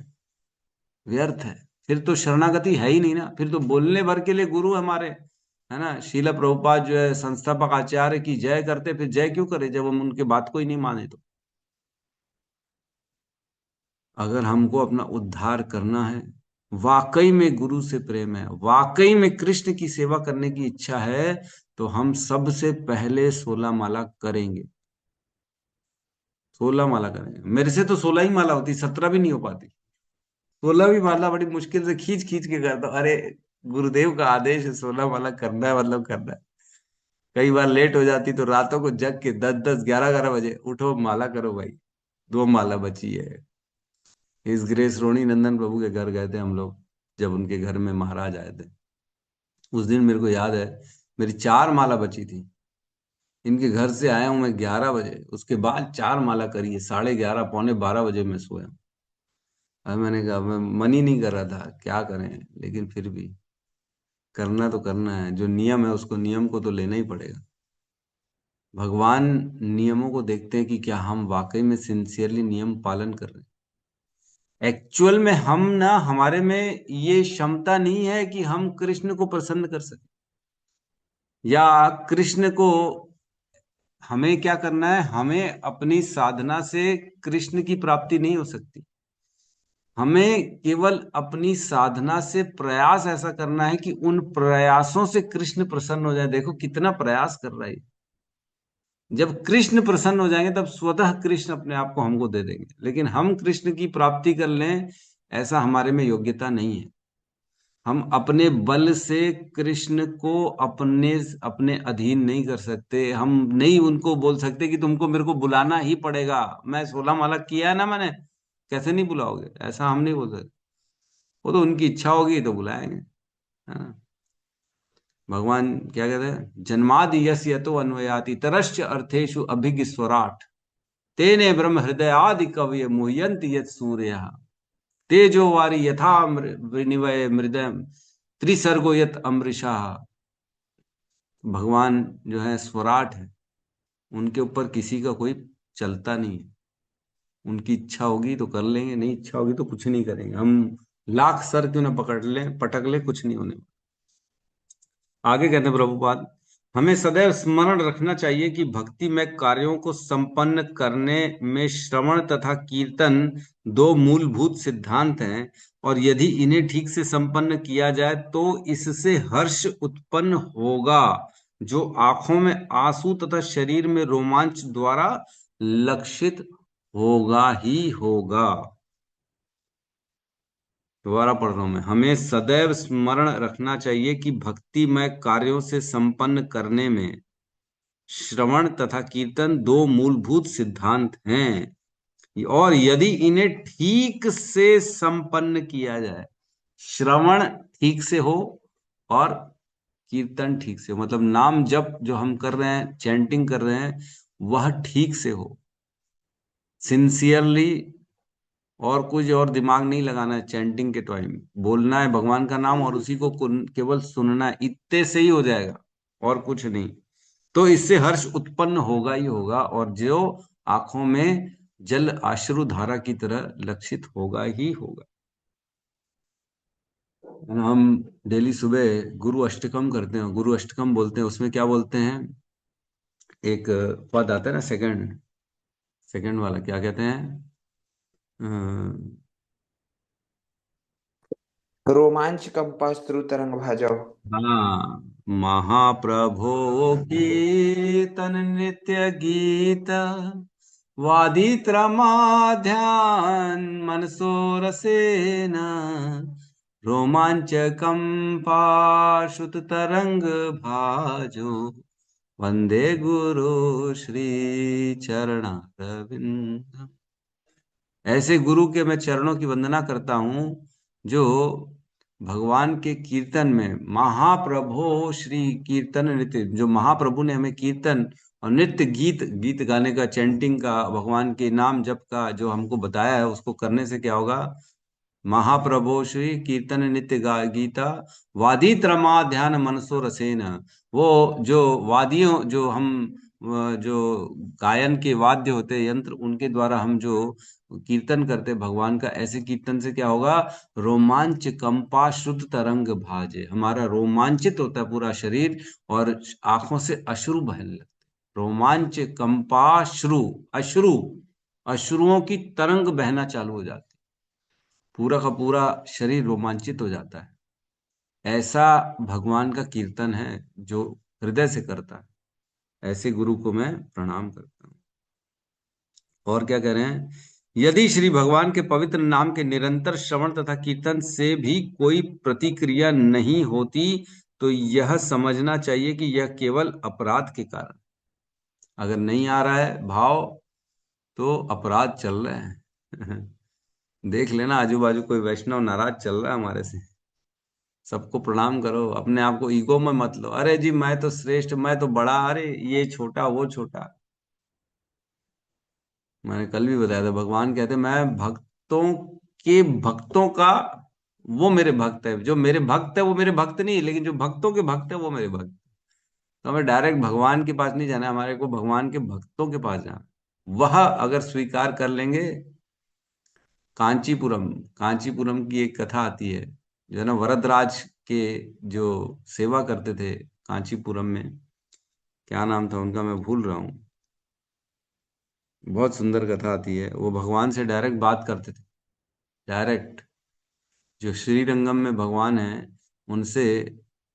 व्यर्थ है। फिर तो शरणागति है ही नहीं ना, फिर तो बोलने भर के लिए गुरु हमारे, है ना। शीला प्रभुपाद जो है संस्थापक आचार्य की जय करते, फिर जय क्यों करे जब हम उनके बात को ही नहीं माने तो। अगर हमको अपना उद्धार करना है, वाकई में गुरु से प्रेम है, वाकई में कृष्ण की सेवा करने की इच्छा है, तो हम सबसे पहले 16 माला करेंगे। 16 माला करेंगे। मेरे से तो 16 ही माला होती, 17 भी नहीं हो पाती। 16वीं माला बड़ी मुश्किल से खींच खींच के करता हूं। अरे गुरुदेव का आदेश है 16 माला करना है, मतलब करना है। कई बार लेट हो जाती तो रातों को जग के 10-10 11-11 बजे उठो, माला करो भाई, 2 माला बची है। इस ग्रेस रोणी नंदन प्रभु के घर गए थे हम लोग, जब उनके घर में महाराज आए थे। उस दिन मेरे को याद है मेरी 4 माला बची थी। इनके घर से आया हूं मैं 11 बजे, उसके बाद 4 माला करी है। 11:30 11:45 बजे मैं सोया। अब मैंने कहा, मैं मन ही नहीं कर रहा था, क्या करें, लेकिन फिर भी करना तो करना है। जो नियम है उसको, नियम को तो लेना ही पड़ेगा। भगवान नियमों को देखते हैं कि क्या हम वाकई में सिंसियरली नियम पालन कर रहे हैं। एक्चुअल में हम ना, हमारे में ये क्षमता नहीं है कि हम कृष्ण को प्रसन्न कर सके, या कृष्ण को, हमें क्या करना है, हमें अपनी साधना से कृष्ण की प्राप्ति नहीं हो सकती। हमें केवल अपनी साधना से प्रयास ऐसा करना है कि उन प्रयासों से कृष्ण प्रसन्न हो जाए। देखो कितना प्रयास कर रहा है। जब कृष्ण प्रसन्न हो जाएंगे तब स्वतः कृष्ण अपने आप को हमको दे देंगे, लेकिन हम कृष्ण की प्राप्ति कर लें ऐसा हमारे में योग्यता नहीं है। हम अपने बल से कृष्ण को अपने अपने अधीन नहीं कर सकते। हम नहीं उनको बोल सकते कि तुमको मेरे को बुलाना ही पड़ेगा, मैं 16 माला किया है ना मैंने, कैसे नहीं बुलाओगे, ऐसा हम नहीं बोल सकते। वो तो उनकी इच्छा होगी तो बुलाएंगे, है ना। भगवान क्या कहते हैं, जन्मादि यस्य यतो अन्वयाति तरश्च अर्थेषु अभिज्ञ स्वराट तेने ब्रह्म हृदय आदि कवये मुह्यन्ति यत् सूर्यः तेजो वारी यथा विनिवय मृदय त्रिसर्गो यत अमृषा। भगवान जो है स्वराट है, उनके ऊपर किसी का कोई चलता नहीं है। उनकी इच्छा होगी तो कर लेंगे, नहीं इच्छा होगी तो कुछ नहीं करेंगे। हम लाख सर क्यों ना पकड़ लें, पटक ले, कुछ नहीं होने। आगे कहते हैं प्रभुपाद, हमें सदैव स्मरण रखना चाहिए कि भक्ति में कार्यों को संपन्न करने में श्रवण तथा कीर्तन दो मूलभूत सिद्धांत हैं, और यदि इन्हें ठीक से संपन्न किया जाए तो इससे हर्ष उत्पन्न होगा, जो आंखों में आंसू तथा शरीर में रोमांच द्वारा लक्षित होगा ही होगा। दोबारा पढ़ रहा हूं मैं, हमें सदैव स्मरण रखना चाहिए कि भक्ति में कार्यों से संपन्न करने में श्रवण तथा कीर्तन दो मूलभूत सिद्धांत हैं, और यदि इन्हें ठीक से संपन्न किया जाए, श्रवण ठीक से हो और कीर्तन ठीक से हो, मतलब नाम जप जो हम कर रहे हैं, चैंटिंग कर रहे हैं, वह ठीक से हो, सिंसियरली, और कुछ और दिमाग नहीं लगाना है। चैंटिंग के टाइम बोलना है भगवान का नाम और उसी को केवल सुनना है, इतने से ही हो जाएगा और कुछ नहीं। तो इससे हर्ष उत्पन्न होगा ही होगा, और जो आंखों में जल अश्रु धारा की तरह लक्षित होगा ही होगा। हम डेली सुबह गुरु अष्टकम करते हैं, गुरु अष्टकम बोलते हैं। उसमें क्या बोलते हैं, एक पद आता है ना, सेकंड सेकंड वाला, क्या कहते हैं? रोमांच कंपास्त्रु तरंग भाजौ। हाँ, महाप्रभो कीर्तन नित्य गीत, वादित रमाध्यान मनसो रसेन, रोमांच कंपाश्रुत तरंग भाजो, वंदे गुरु श्री चरणारविंद। ऐसे गुरु के मैं चरणों की वंदना करता हूँ जो भगवान के कीर्तन में, महाप्रभो श्री कीर्तन नृत्य, जो महाप्रभु ने हमें कीर्तन और नृत्य गीत, गीत गाने का, चैंटिंग का, भगवान के नाम जप का जो हमको बताया है, उसको करने से क्या होगा? महाप्रभो श्री कीर्तन नित्य गीता, वादित रमा ध्यान मनसो रसेन। वो जो वादियों, जो हम जो गायन के वाद्य होते हैं, यंत्र, उनके द्वारा हम जो कीर्तन करते भगवान का, ऐसे कीर्तन से क्या होगा? रोमांच कंपा शुद्ध तरंग भाजे, हमारा रोमांचित होता है पूरा शरीर और आंखों से अश्रु बहने लगते। रोमांच कंपा श्रु, अश्रु, अश्रुओं की तरंग बहना चालू हो जाती, पूरा का पूरा शरीर रोमांचित हो जाता है। ऐसा भगवान का कीर्तन है जो हृदय से करता है। ऐसे गुरु को मैं प्रणाम करता हूँ। और क्या कह रहे हैं? यदि श्री भगवान के पवित्र नाम के निरंतर श्रवण तथा कीर्तन से भी कोई प्रतिक्रिया नहीं होती, तो यह समझना चाहिए कि यह केवल अपराध के कारण। अगर नहीं आ रहा है भाव, तो अपराध चल रहे हैं। देख लेना आजू बाजू कोई वैष्णव नाराज चल रहा है हमारे से, सबको प्रणाम करो, अपने आप को ईगो में मत लो, अरे जी मैं तो श्रेष्ठ, मैं तो बड़ा, अरे ये छोटा वो छोटा। मैंने कल भी बताया था, भगवान कहते मैं भक्तों के भक्तों का, वो मेरे भक्त है, जो मेरे भक्त है वो मेरे भक्त नहीं, लेकिन जो भक्तों के भक्त है वो मेरे भक्त। तो हमें डायरेक्ट भगवान के पास नहीं जाना, हमारे को भगवान के भक्तों के पास जाना। वह अगर स्वीकार कर लेंगे, कांचीपुरम, कांचीपुरम की एक कथा आती है, जो है ना, वरदराज के जो सेवा करते थे कांचीपुरम में, क्या नाम था उनका, मैं भूल रहा हूँ। बहुत सुंदर कथा आती है, वो भगवान से डायरेक्ट बात करते थे, डायरेक्ट। जो श्रीरंगम में भगवान है, उनसे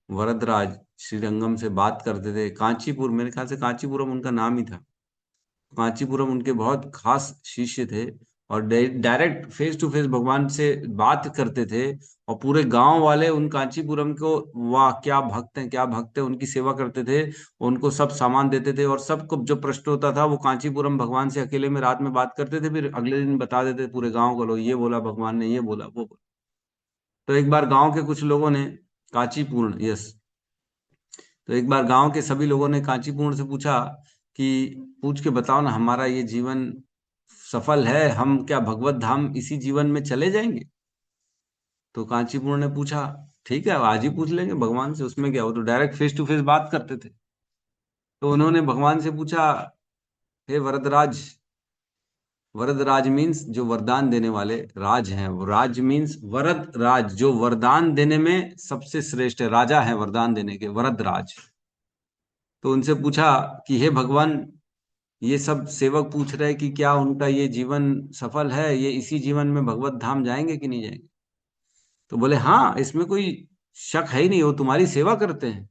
वरदराज श्रीरंगम से बात करते थे। कांचीपुर, मेरे ख्याल से कांचीपुरम उनका नाम ही था। कांचीपुरम उनके बहुत खास शिष्य थे और डायरेक्ट फेस टू फेस भगवान से बात करते थे। और पूरे गांव वाले उन कांचीपुरम को, वाह क्या भक्त हैं, क्या भक्त हैं, उनकी सेवा करते थे, उनको सब सामान देते थे, और सबको जो प्रश्न होता था वो कांचीपुरम भगवान से अकेले में रात में बात करते थे, फिर अगले दिन बता देते पूरे गांव को, लो ये बोला भगवान ने, ये बोला वो बोला। तो एक बार गांव के कुछ लोगों ने, कांचीपुरम, यस, तो एक बार गांव के सभी लोगों ने कांचीपुरम से पूछा कि पूछ के बताओ ना, हमारा ये जीवन सफल है, हम क्या भगवत धाम इसी जीवन में चले जाएंगे? तो कांचीपुरम ने पूछा, ठीक है आज ही पूछ लेंगे भगवान से, उसमें क्या, वो तो डायरेक्ट फेस टू फेस बात करते थे। तो उन्होंने भगवान से पूछा, हे वरदराज, वरदराज मीन्स जो वरदान देने वाले राज हैं, वो राज मीन्स वरद राज, जो वरदान देने में सबसे श्रेष्ठ है, राजा है वरदान देने के, वरद राज। तो उनसे पूछा कि हे भगवान, ये सब सेवक पूछ रहे हैं कि क्या उनका ये जीवन सफल है, ये इसी जीवन में भगवत धाम जाएंगे कि नहीं जाएंगे? तो बोले हाँ, इसमें कोई शक है ही नहीं, वो तुम्हारी सेवा करते हैं,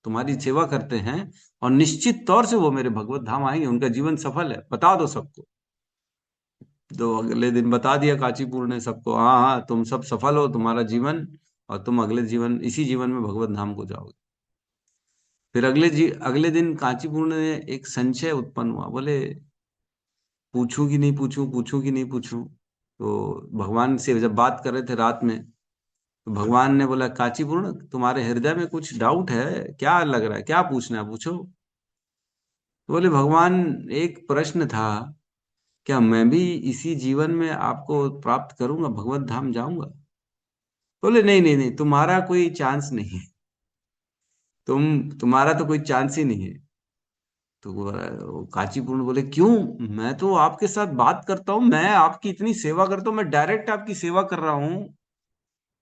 तुम्हारी सेवा करते हैं, और निश्चित तौर से वो मेरे भगवत धाम आएंगे, उनका जीवन सफल है, बता दो सबको। तो अगले दिन बता दिया कांचीपुर ने सबको, हाँ हाँ तुम सब सफल हो, तुम्हारा जीवन, और तुम अगले जीवन, इसी जीवन में भगवत धाम को जाओगे। फिर अगले दिन कांचीपुर ने एक संशय उत्पन्न हुआ, बोले पूछूं कि नहीं पूछूं, पूछूं कि नहीं पूछूं। तो भगवान से जब बात कर रहे थे रात में, तो भगवान ने बोला, कांचीपुर तुम्हारे हृदय में कुछ डाउट है, क्या लग रहा है, क्या पूछना है, पूछो। तो बोले भगवान, एक प्रश्न था क्या मैं भी इसी जीवन में आपको प्राप्त करूंगा, भगवत धाम जाऊंगा? बोले नहीं नहीं नहीं, तुम्हारा कोई चांस नहीं है, तुम्हारा तो कोई चांस ही नहीं है। तो वो कांचीपुरण बोले क्यों, मैं तो आपके साथ बात करता हूँ, मैं आपकी इतनी सेवा करता हूँ, मैं डायरेक्ट आपकी सेवा कर रहा हूँ।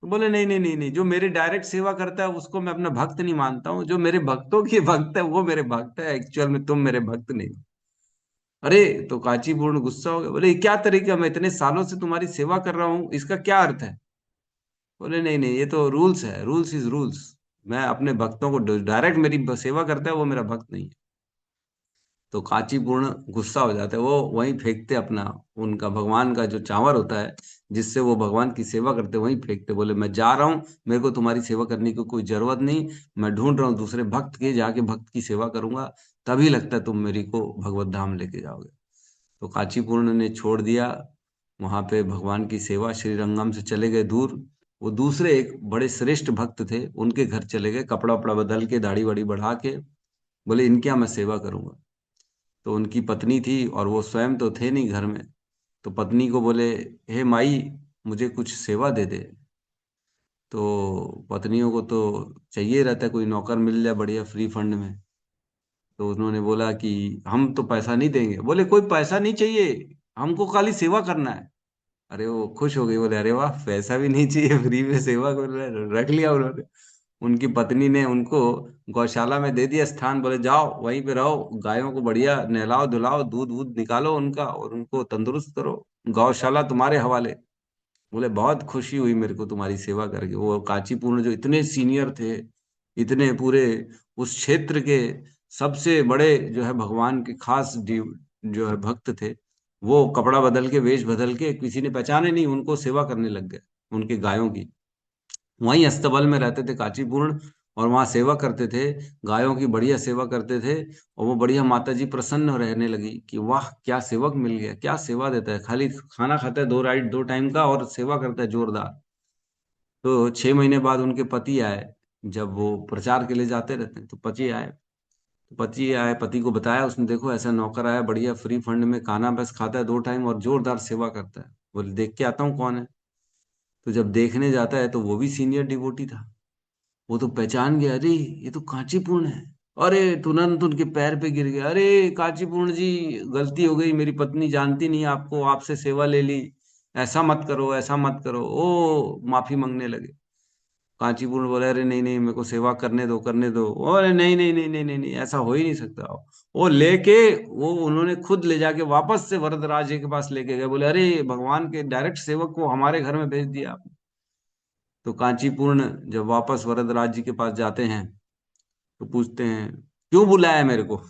तो बोले नहीं नहीं नहीं नहीं, जो मेरे डायरेक्ट सेवा करता है उसको मैं अपना भक्त नहीं मानता हूँ, जो मेरे भक्तों के भक्त है वो मेरे भक्त है, एक्चुअल में तुम मेरे भक्त नहीं हो। अरे, तो कांचीपुरण गुस्सा हो गया, बोले ये क्या तरीका, मैं इतने सालों से तुम्हारी सेवा कर रहा हूँ, इसका क्या अर्थ है? बोले नहीं नहीं, ये तो रूल्स है, रूल्स इज रूल्स। मैं अपने भक्तों को, डायरेक्ट मेरी सेवा करता है वो मेरा भक्त नहीं है। तो कांचीपूर्ण गुस्सा हो जाते हैं, वो वहीं फेंकते अपना, उनका भगवान का जो चावल होता है जिससे वो भगवान की सेवा करते वहीं फेंकते, बोले मैं जा रहा हूँ, मेरे को तुम्हारी सेवा करने की कोई जरूरत नहीं, मैं ढूंढ रहा हूँ दूसरे भक्त के, जाके भक्त की सेवा करूंगा, तभी लगता है तुम मेरी को भगवत धाम लेके जाओगे। तो कांचीपूर्ण ने छोड़ दिया वहां पे भगवान की सेवा, श्री रंगम से चले गए दूर। वो दूसरे एक बड़े श्रेष्ठ भक्त थे, उनके घर चले गए, कपड़ा वपड़ा बदल के, दाढ़ी वाड़ी बढ़ा के, बोले इनकी मैं सेवा करूंगा। तो उनकी पत्नी थी और वो स्वयं तो थे नहीं घर में, तो पत्नी को बोले हे माई, मुझे कुछ सेवा दे दे। तो पत्नियों को तो चाहिए रहता है कोई नौकर मिल जाए बढ़िया फ्री फंड में। तो उन्होंने बोला कि हम तो पैसा नहीं देंगे। बोले कोई पैसा नहीं चाहिए, हमको खाली सेवा करना है। अरे वो खुश हो गई, बोले अरे वाह, पैसा भी नहीं चाहिए, फ्री में सेवा कर रहे हैं। रख लिया उन्होंने। उनकी पत्नी ने उनको गौशाला में दे दिया स्थान, बोले जाओ वहीं पे रहो, गायों को बढ़िया नहलाओ धुलाओ, दूध वूध निकालो उनका और उनको तंदुरुस्त करो, गौशाला तुम्हारे हवाले। बोले बहुत खुशी हुई मेरे को तुम्हारी सेवा करके। वो कांचीपुर्ण जो इतने सीनियर थे, इतने पूरे उस क्षेत्र के सबसे बड़े जो है भगवान के खास जो है भक्त थे, वो कपड़ा बदल के, वेश बदल के, किसी ने पहचाने नहीं, उनको सेवा करने लग गए उनके गायों की। वहीं अस्तबल में रहते थे कांचीपुर्ण, और वहां सेवा करते थे, गायों की बढ़िया सेवा करते थे। और वो बढ़िया माता जी प्रसन्न रहने लगी कि वाह क्या सेवक मिल गया, क्या सेवा देता है, खाली खाना खाता है दो टाइम का और सेवा करता है जोरदार। तो 6 महीने बाद उनके पति आए, जब वो प्रचार के लिए जाते रहते हैं, तो पति आए, पति को बताया उसने, देखो ऐसा नौकर आया बढ़िया फ्री फंड में, खाना बस खाता है 2 टाइम और जोरदार सेवा करता है। बोले देख के आता हूँ कौन है। तो जब देखने जाता है तो वो भी सीनियर डिवोटी था। वो तो पहचान गया, अरे ये तो कांचीपूर्ण है। अरे तुरंत उनके पैर पे गिर गया, अरे कांचीपूर्ण जी, गलती हो गई, मेरी पत्नी जानती नहीं आपको, आपसे सेवा ले ली, ऐसा मत करो, ऐसा मत करो, ओ माफी मांगने लगे। कांचीपुर बोले अरे नहीं नहीं, मेरे को सेवा करने दो, करने दो। अरे नहीं नहीं नहीं नहीं नहीं नहीं, ऐसा हो ही नहीं सकता। वो लेके, वो उन्होंने खुद ले जाके वापस से वरदराज जी के पास लेके गए, बोले अरे भगवान के डायरेक्ट सेवक को हमारे घर में भेज दिया आपने। तो कांचीपुर्ण जब वापस वरदराज जी के पास जाते हैं तो पूछते हैं क्यों बुलाया मेरे को।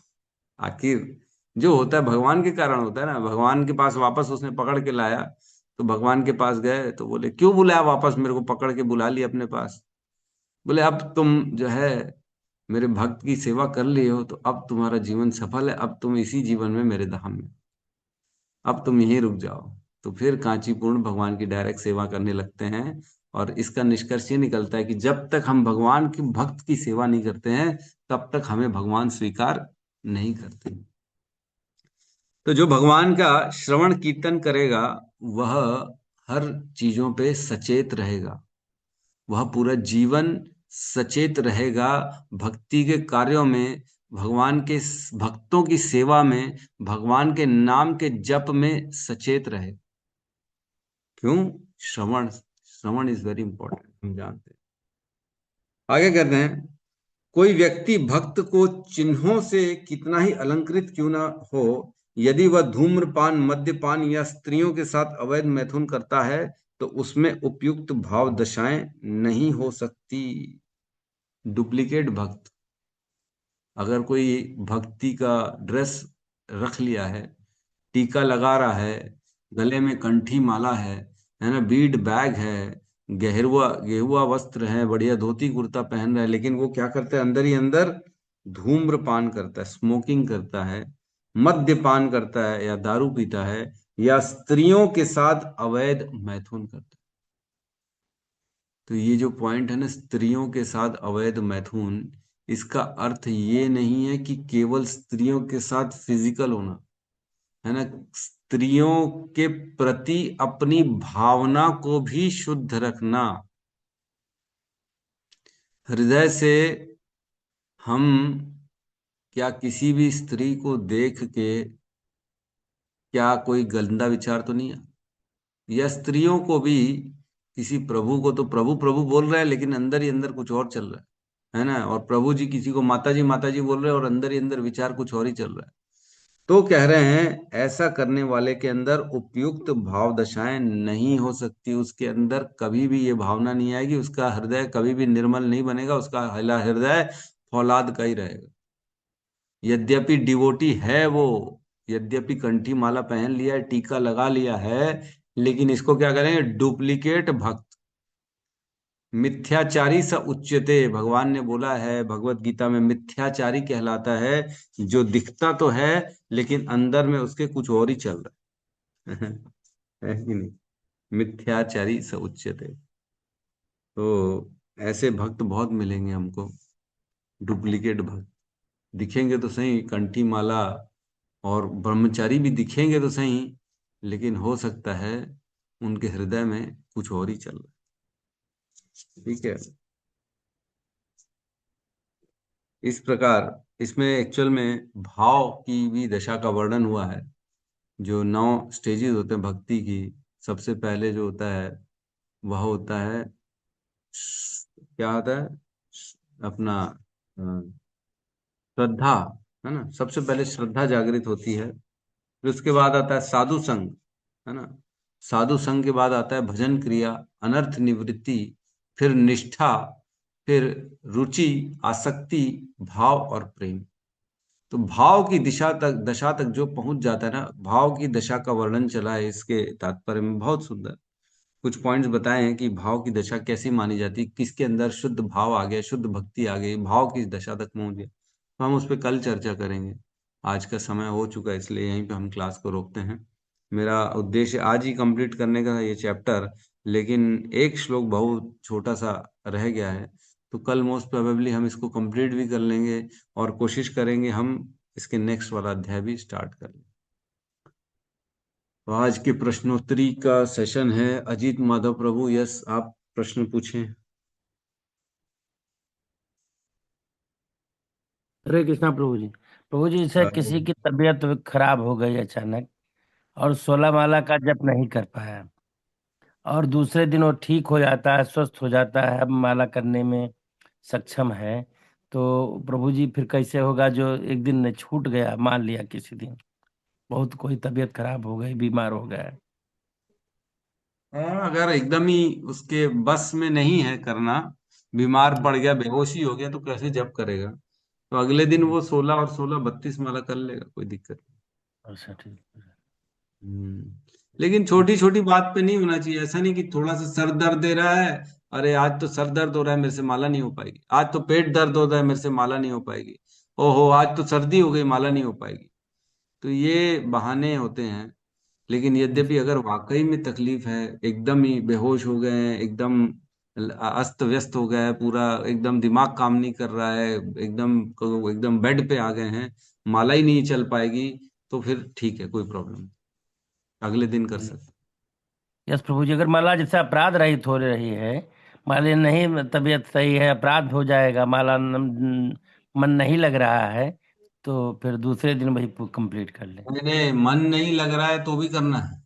आखिर जो होता है भगवान के कारण होता है ना, भगवान के पास वापस उसने पकड़ के लाया। तो भगवान के पास गए तो बोले क्यों बुलाया वापस, मेरे को पकड़ के बुला लिया अपने पास। बोले अब तुम जो है मेरे भक्त की सेवा कर लिए हो, तो अब तुम्हारा जीवन सफल है, अब तुम इसी जीवन में मेरे धाम में, अब तुम यहीं रुक जाओ। तो फिर कांचीपूर्ण भगवान की डायरेक्ट सेवा करने लगते हैं। और इसका निष्कर्ष ये निकलता है कि जब तक हम भगवान के भक्त की सेवा नहीं करते हैं, तब तक हमें भगवान स्वीकार नहीं करते। तो जो भगवान का श्रवण कीर्तन करेगा, वह हर चीजों पे सचेत रहेगा, वह पूरा जीवन सचेत रहेगा, भक्ति के कार्यों में, भगवान के भक्तों की सेवा में, भगवान के नाम के जप में सचेत रहे। क्यों? श्रवण, श्रवण इज वेरी इंपॉर्टेंट, हम जानते हैं। आगे कहते हैं, कोई व्यक्ति भक्त को चिन्हों से कितना ही अलंकृत क्यों ना हो, यदि वह धूम्रपान, मद्यपान या स्त्रियों के साथ अवैध मैथुन करता है, तो उसमें उपयुक्त भाव दशाएं नहीं हो सकती। डुप्लीकेट भक्त, अगर कोई भक्ति का ड्रेस रख लिया है, टीका लगा रहा है, गले में कंठी माला है ना, बीड बैग है, गहरुआ गेहुआ वस्त्र है, बढ़िया धोती कुर्ता पहन रहा है, लेकिन वो क्या करता है, अंदर ही अंदर धूम्रपान करता है, स्मोकिंग करता है, मद्यपान करता है या दारू पीता है, या स्त्रियों के साथ अवैध मैथुन करता है। तो ये जो पॉइंट है ना, स्त्रियों के साथ अवैध मैथुन, इसका अर्थ ये नहीं है कि केवल स्त्रियों के साथ फिजिकल होना, है ना। स्त्रियों के प्रति अपनी भावना को भी शुद्ध रखना। हृदय से हम क्या किसी भी स्त्री को देख के क्या कोई गंदा विचार तो नहीं है, या स्त्रियों को भी, किसी प्रभु को तो प्रभु प्रभु बोल रहा है लेकिन अंदर ही अंदर कुछ और चल रहा है ना, और प्रभु जी किसी को माता जी बोल रहे हैं और अंदर ही अंदर विचार कुछ और ही चल रहा है। तो कह रहे हैं ऐसा करने वाले के अंदर उपयुक्त भाव दशाएं नहीं हो सकती, उसके अंदर कभी भी ये भावना नहीं आएगी, उसका हृदय कभी भी निर्मल नहीं बनेगा, उसका हृदय फौलाद का ही रहेगा। यद्यपि डिवोटी है वो, यद्यपि कंठी माला पहन लिया है, टीका लगा लिया है, लेकिन इसको क्या करेंगे, डुप्लीकेट भक्त, मिथ्याचारी स उच्यते, भगवान ने बोला है भगवत गीता में, मिथ्याचारी कहलाता है जो दिखता तो है लेकिन अंदर में उसके कुछ और ही चल रहा है कि नहीं, मिथ्याचारी स उच्यते। तो ऐसे भक्त बहुत मिलेंगे हमको, डुप्लीकेट भक्त दिखेंगे तो सही, कंठी माला और ब्रह्मचारी भी दिखेंगे तो सही, लेकिन हो सकता है उनके हृदय में कुछ और ही चल रहा है। ठीक है, इस प्रकार इसमें एक्चुअल में भाव की भी दशा का वर्णन हुआ है। जो 9 स्टेजेस होते हैं भक्ति की, सबसे पहले जो होता है वह होता है, क्या होता है, अपना श्रद्धा, है ना, सबसे पहले श्रद्धा जागृत होती है। फिर उसके बाद आता है साधु संग, है ना, साधु संग के बाद आता है भजन क्रिया, अनर्थ निवृत्ति, फिर निष्ठा, फिर रुचि, आसक्ति, भाव और प्रेम। तो भाव की दशा तक जो पहुंच जाता है ना, भाव की दशा का वर्णन चला है इसके तात्पर्य में, बहुत सुंदर कुछ पॉइंट्स बताए हैं कि भाव की दशा कैसी मानी जाती है, किसके अंदर शुद्ध भाव आ गया, शुद्ध भक्ति आ गई, भाव की दशा तक पहुंच गया। तो हम उस पर कल चर्चा करेंगे। आज का समय हो चुका है, इसलिए यहीं पे हम क्लास को रोकते हैं। मेरा उद्देश्य आज ही कंप्लीट करने का था ये चैप्टर, लेकिन एक श्लोक बहुत छोटा सा रह गया है, तो कल मोस्ट प्रोबेबली हम इसको कंप्लीट भी कर लेंगे और कोशिश करेंगे हम इसके नेक्स्ट वाला अध्याय भी स्टार्ट कर लें। तो आज के प्रश्नोत्तरी का सेशन है। अजीत माधव प्रभु, यस, आप प्रश्न पूछें। हरे कृष्णा प्रभु जी। प्रभु जी, जैसे किसी की तबीयत खराब हो गई अचानक और 16 माला का जप नहीं कर पाया और दूसरे दिन वो ठीक हो जाता है, स्वस्थ हो जाता है, अब माला करने में सक्षम है, तो प्रभु जी फिर कैसे होगा? जो एक दिन ने छूट गया, मान लिया किसी दिन बहुत कोई तबीयत खराब हो गई, बीमार हो गया, अगर एकदम ही उसके बस में नहीं है करना, बीमार पड़ गया, बेहोशी हो गया, तो कैसे जप करेगा? तो अगले दिन वो 16 और 16 32 माला कर लेगा, कोई दिक्कत अच्छा ठीक है। नहीं। लेकिन छोटी छोटी बात पे नहीं होना चाहिए, ऐसा नहीं कि थोड़ा सा सर दर्द दे रहा है, अरे आज तो सर दर्द हो रहा है मेरे से माला नहीं हो पाएगी, आज तो पेट दर्द हो रहा है मेरे से माला नहीं हो पाएगी, ओहो आज तो सर्दी हो गई माला नहीं हो पाएगी। तो ये बहाने होते हैं। लेकिन यद्यपि अगर वाकई में तकलीफ है, एकदम ही बेहोश हो गए हैं, एकदम अस्त व्यस्त हो गया है पूरा, एकदम दिमाग काम नहीं कर रहा है, एकदम बेड पे आ गए हैं, माला ही नहीं चल पाएगी, तो फिर ठीक है, कोई प्रॉब्लम नहीं, अगले दिन कर सकते। यस प्रभु जी, अगर माला जैसे अपराध रहित हो रही है, माला नहीं, तबीयत सही है, अपराध हो जाएगा, माला मन नहीं लग रहा है, तो फिर दूसरे दिन वही कंप्लीट कर ले। मैंने मन नहीं लग रहा है तो भी करना है।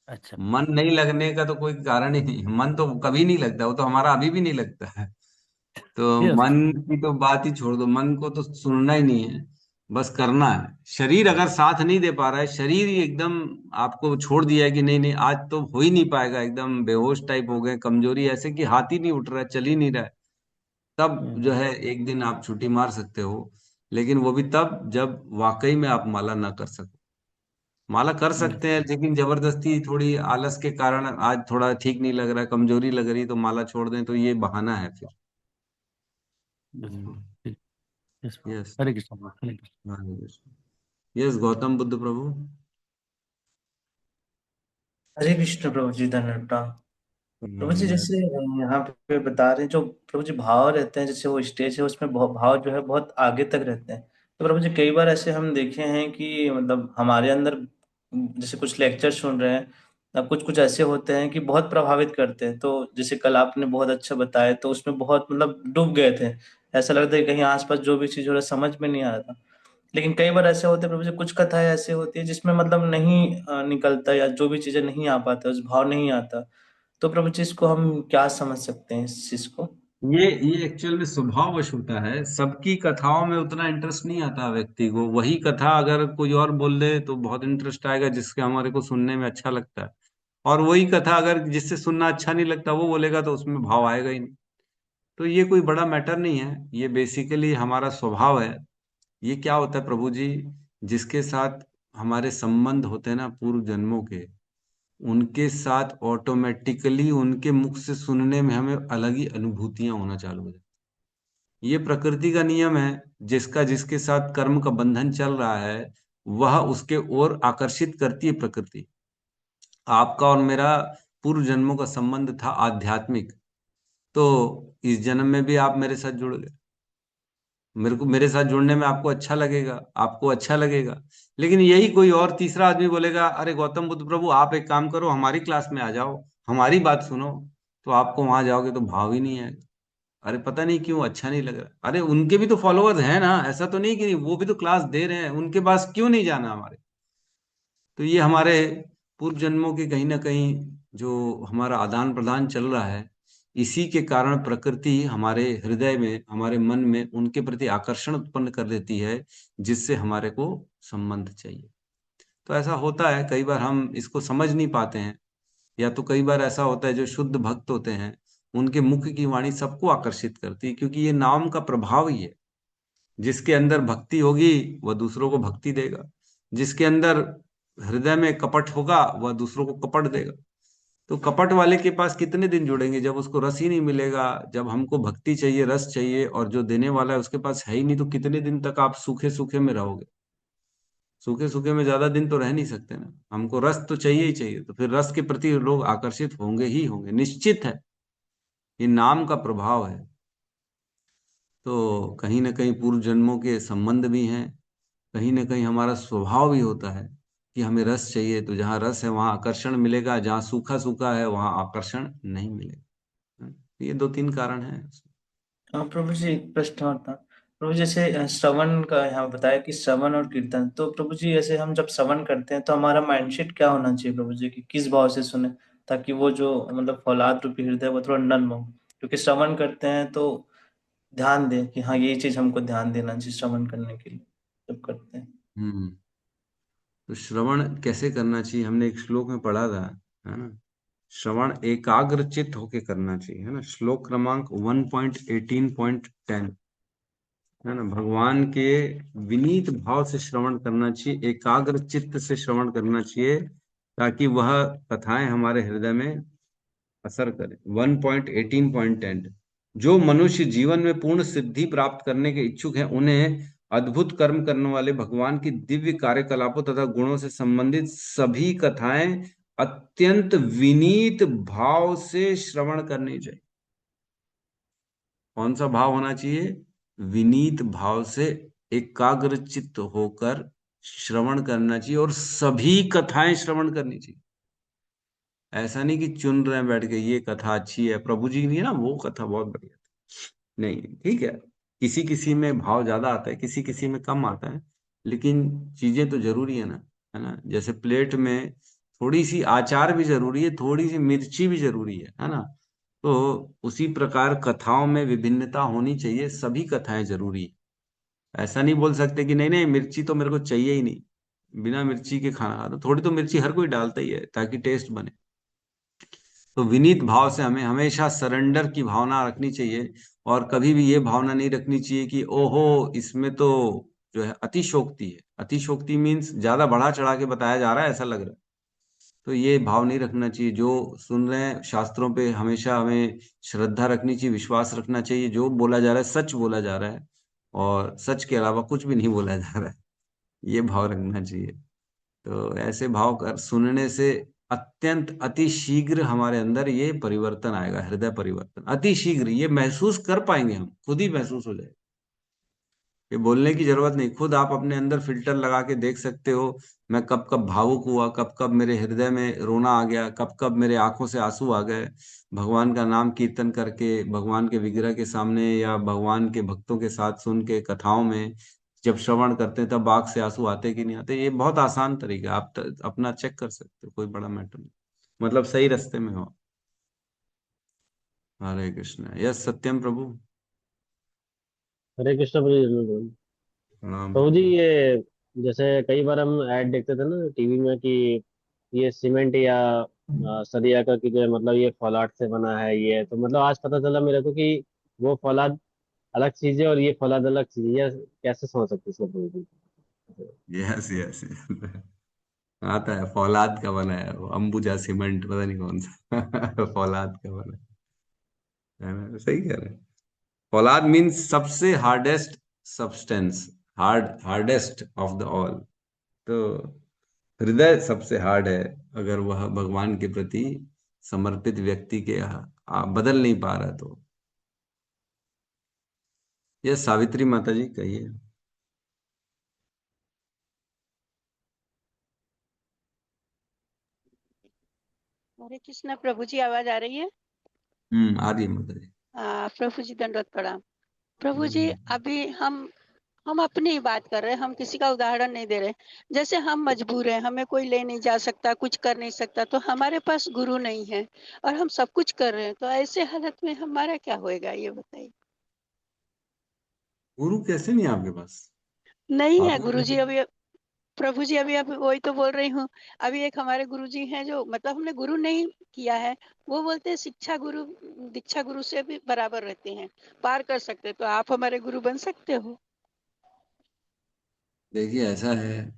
अच्छा। मन नहीं लगने का तो कोई कारण ही नहीं है, मन तो कभी नहीं लगता, वो तो हमारा अभी भी नहीं लगता है। तो यस। मन की तो बात ही छोड़ दो, मन को तो सुनना ही नहीं है, बस करना है। शरीर अगर साथ नहीं दे पा रहा है, शरीर ही एकदम आपको छोड़ दिया है कि नहीं नहीं आज तो हो ही नहीं पाएगा, एकदम बेहोश टाइप हो गए, कमजोरी ऐसे कि हाथ ही नहीं उठ रहा है, चल ही नहीं रहा है, तब जो है एक दिन आप छुट्टी मार सकते हो। लेकिन वो भी तब जब वाकई में आप माला ना कर सको। माला कर सकते हैं लेकिन जबरदस्ती थोड़ी आलस के कारण, आज थोड़ा ठीक नहीं लग रहा है, कमजोरी लग रही तो माला छोड़ दें, तो ये बहाना है फिर। यस। यस, हरे कृष्ण प्रभु, हरे कृष्ण। यस, गौतम बुद्ध प्रभु। हरे कृष्ण प्रभु जी, धन्यवाद प्रभु जी। yes, जैसे यहाँ पे बता रहे हैं, जो प्रभु जी भाव रहते हैं, जैसे वो स्टेज है उसमें भाव जो है बहुत आगे तक रहते हैं। तो प्रभु जी कई बार ऐसे हम देखे हैं कि मतलब हमारे अंदर जैसे कुछ लेक्चर सुन रहे हैं, अब कुछ कुछ ऐसे होते हैं कि बहुत प्रभावित करते हैं। तो जैसे कल आपने बहुत अच्छा बताया, तो उसमें बहुत मतलब डूब गए थे। ऐसा लगता है कि कहीं आसपास जो भी चीज हो रहा है समझ में नहीं आ रहा था। लेकिन कई बार ऐसे होते हैं प्रभु जी, कुछ कथाएं ऐसे होती है जिसमें मतलब नहीं निकलता, या जो भी चीजें नहीं आ पाता, उस भाव नहीं आता। तो प्रभु जी इसको हम क्या समझ सकते हैं इस चीज को? ये एक्चुअल में स्वभाववश होता है। सबकी कथाओं में उतना इंटरेस्ट नहीं आता व्यक्ति को। वही कथा अगर कोई और बोल दे तो बहुत इंटरेस्ट आएगा, जिसके हमारे को सुनने में अच्छा लगता है। और वही कथा अगर जिससे सुनना अच्छा नहीं लगता वो बोलेगा तो उसमें भाव आएगा ही नहीं। तो ये कोई बड़ा मैटर नहीं है, ये बेसिकली हमारा स्वभाव है। ये क्या होता है प्रभु जी, जिसके साथ हमारे संबंध होते हैं ना पूर्व जन्मों के, उनके साथ ऑटोमेटिकली उनके मुख से सुनने में हमें अलग ही अनुभूतियां होना चालू हो जाती। ये प्रकृति का नियम है। जिसका जिसके साथ कर्म का बंधन चल रहा है वह उसके ओर आकर्षित करती है प्रकृति। आपका और मेरा पूर्व जन्मों का संबंध था आध्यात्मिक, तो इस जन्म में भी आप मेरे साथ जुड़ गए। मेरे साथ जुड़ने में आपको अच्छा लगेगा, आपको अच्छा लगेगा। लेकिन यही कोई और तीसरा आदमी बोलेगा, अरे गौतम बुद्ध प्रभु आप एक काम करो, हमारी क्लास में आ जाओ, हमारी बात सुनो। तो आपको वहां जाओगे तो भाव ही नहीं आएगा। अरे पता नहीं क्यों अच्छा नहीं लग रहा। अरे उनके भी तो फॉलोअर्स हैं ना, ऐसा तो नहीं कि नहीं, वो भी तो क्लास दे रहे हैं, उनके पास क्यों नहीं जाना हमारे। तो ये हमारे पूर्व जन्मों के कहीं ना कहीं जो हमारा आदान प्रदान चल रहा है, इसी के कारण प्रकृति हमारे हृदय में, हमारे मन में उनके प्रति आकर्षण उत्पन्न कर देती है, जिससे हमारे को संबंध चाहिए। तो ऐसा होता है, कई बार हम इसको समझ नहीं पाते हैं। या तो कई बार ऐसा होता है जो शुद्ध भक्त होते हैं उनके मुख की वाणी सबको आकर्षित करती है, क्योंकि ये नाम का प्रभाव ही है। जिसके अंदर भक्ति होगी वह दूसरों को भक्ति देगा। जिसके अंदर हृदय में कपट होगा वह दूसरों को कपट देगा। तो कपट वाले के पास कितने दिन जुड़ेंगे जब उसको रस ही नहीं मिलेगा। जब हमको भक्ति चाहिए, रस चाहिए, और जो देने वाला है उसके पास है ही नहीं, तो कितने दिन तक आप सूखे सूखे में रहोगे। सूखे सूखे में ज्यादा दिन तो रह नहीं सकते ना। हमको रस तो चाहिए ही चाहिए, तो फिर रस के प्रति लोग आकर्षित होंगे ही होंगे, निश्चित है। ये नाम का प्रभाव है। तो कहीं ना कहीं पूर्व जन्मों के संबंध भी हैं, कहीं ना कहीं हमारा स्वभाव भी होता है कि हमें रस चाहिए, तो जहाँ रस है वहां आकर्षण मिलेगा, जहाँ सूखा सूखा है वहां आकर्षण नहीं मिलेगा। ये दो तीन कारण हैं। हाँ प्रभु जी, एक प्रश्न और था। प्रभु जी, जैसे श्रवण का यहाँ बताया कि श्रवण और कीर्तन, तो प्रभु जी ऐसे हम जब श्रवण करते हैं तो हमारा माइंडसेट क्या होना चाहिए प्रभु जी, कि किस भाव से सुने, ताकि वो जो मतलब फौलाद रूपी हृदय वो थोड़ा नर्म हो। क्योंकि श्रवण करते हैं तो ध्यान दें कि हाँ ये चीज हमको ध्यान देना चाहिए श्रवण करने के लिए जब करते हैं। हम्म। तो श्रवण कैसे करना चाहिए, हमने एक श्लोक में पढ़ा था, है ना। श्रवण एकाग्रचित होके करना चाहिए, है ना। श्लोक क्रमांक 1.18.10, है ना। भगवान के विनीत भाव से श्रवण करना चाहिए, एकाग्र चित्त से श्रवण करना चाहिए, ताकि वह कथाएं हमारे हृदय में असर करें। 1.18.10, जो मनुष्य जीवन में पूर्ण सिद्धि प्राप्त करने के इच्छुक हैं उन्हें अद्भुत कर्म करने वाले भगवान की दिव्य कार्यकलापों तथा गुणों से संबंधित सभी कथाएं अत्यंत विनीत भाव से श्रवण करनी चाहिए। कौन सा भाव होना चाहिए? विनीत भाव से एकाग्र चित्त होकर श्रवण करना चाहिए, और सभी कथाएं श्रवण करनी चाहिए। ऐसा नहीं कि चुन रहे हैं बैठ के, ये कथा अच्छी है प्रभु जी की, नहीं ना, वो कथा बहुत बढ़िया नहीं, ठीक है। किसी किसी में भाव ज्यादा आता है, किसी किसी में कम आता है, लेकिन चीजें तो जरूरी है ना, है ना। जैसे प्लेट में थोड़ी सी आचार भी जरूरी है, थोड़ी सी मिर्ची भी जरूरी है ना। तो उसी प्रकार कथाओं में विभिन्नता होनी चाहिए, सभी कथाएं जरूरी है। ऐसा नहीं बोल सकते कि नहीं नहीं मिर्ची तो मेरे को चाहिए ही नहीं, बिना मिर्ची के खाना खाता। थोड़ी तो मिर्ची हर कोई डालता ही है ताकि टेस्ट बने। तो विनीत भाव से हमें हमेशा सरेंडर की भावना रखनी चाहिए, और कभी भी ये भावना नहीं रखनी चाहिए कि ओहो इसमें तो जो है अतिशोक्ति है। अतिशोक्ति मीन्स ज्यादा बढ़ा चढ़ा के बताया जा रहा है, ऐसा लग रहा है। तो ये भाव नहीं रखना चाहिए। जो सुन रहे हैं शास्त्रों पे हमेशा हमें श्रद्धा रखनी चाहिए, विश्वास रखना चाहिए। जो बोला जा रहा है सच बोला जा रहा है, और सच के अलावा कुछ भी नहीं बोला जा रहा है, ये भाव रखना चाहिए। तो ऐसे भाव कर सुनने से अत्यंत अति शीघ्र हमारे अंदर ये परिवर्तन आएगा, हृदय परिवर्तन अति शीघ्र। ये महसूस कर पाएंगे हम, खुद ही महसूस हो जाएगा। ये बोलने की जरूरत नहीं, खुद आप अपने अंदर फिल्टर लगा के देख सकते हो। मैं कब कब भावुक हुआ, कब कब मेरे हृदय में रोना आ गया, कब कब मेरे आंखों से आंसू आ गए भगवान का नाम कीर्तन करके, भगवान के विग्रह के सामने या भगवान के भक्तों के साथ सुन के कथाओं में जब श्रवण करते हैं तब आंख से आंसू आते कि नहीं आते। ये बहुत आसान तरीका है, आप अपना चेक कर सकते हो, कोई बड़ा मैटर नहीं, मतलब सही रास्ते में हो। हरे कृष्ण। यस सत्यम प्रभु। हरे कृष्ण प्रभु जी। प्रणाम प्रभु जी, प्रभु। ये जैसे कई बार हम ऐड देखते थे ना टीवी में कि ये सीमेंट या सरिया का कि जो है, मतलब ये फौलाद से बना है, ये तो मतलब आज पता चला मेरे को कि वो फौलाद अलग चीज है और ये फौलाद अलग चीज है। ये कैसे समझ सकते हैं इसको प्रभु जी? Yes yes. आता है, फौलाद का बना है वो, अंबुजा सीमेंट पता नहीं कौन सा फौलाद का बना है ना? सही कह रहे हैं। फौलाद मीन्स सबसे hardest substance, hardest of the all. तो हृदय सबसे हार्ड है, अगर वह भगवान के प्रति समर्पित व्यक्ति के बदल नहीं पा रहा तो। ये सावित्री माता जी कहिए। हरे कृष्णा प्रभु जी, आवाज आ रही है? आ रही है माता जी। प्रभु जी दंडवत प्रणाम। प्रभु जी, अभी हम अपनी ही बात कर रहे हैं, हम किसी का उदाहरण नहीं दे रहे। जैसे हम मजबूर हैं, हमें कोई ले नहीं जा सकता, कुछ कर नहीं सकता, तो हमारे पास गुरु नहीं है और हम सब कुछ कर रहे हैं, तो ऐसे हालत में हमारा क्या होएगा, ये बताइए। गुरु कैसे नहीं आपके पास? नहीं है आप गुरु जी अभी। प्रभु जी, अभी वही तो बोल रही हूँ। अभी एक हमारे गुरु जी हैं जो, मतलब हमने गुरु नहीं किया है, वो बोलते हैं शिक्षा गुरु दीक्षा गुरु से भी बराबर रहते हैं, पार कर सकते हैं। तो आप हमारे गुरु बन सकते हो। देखिए ऐसा है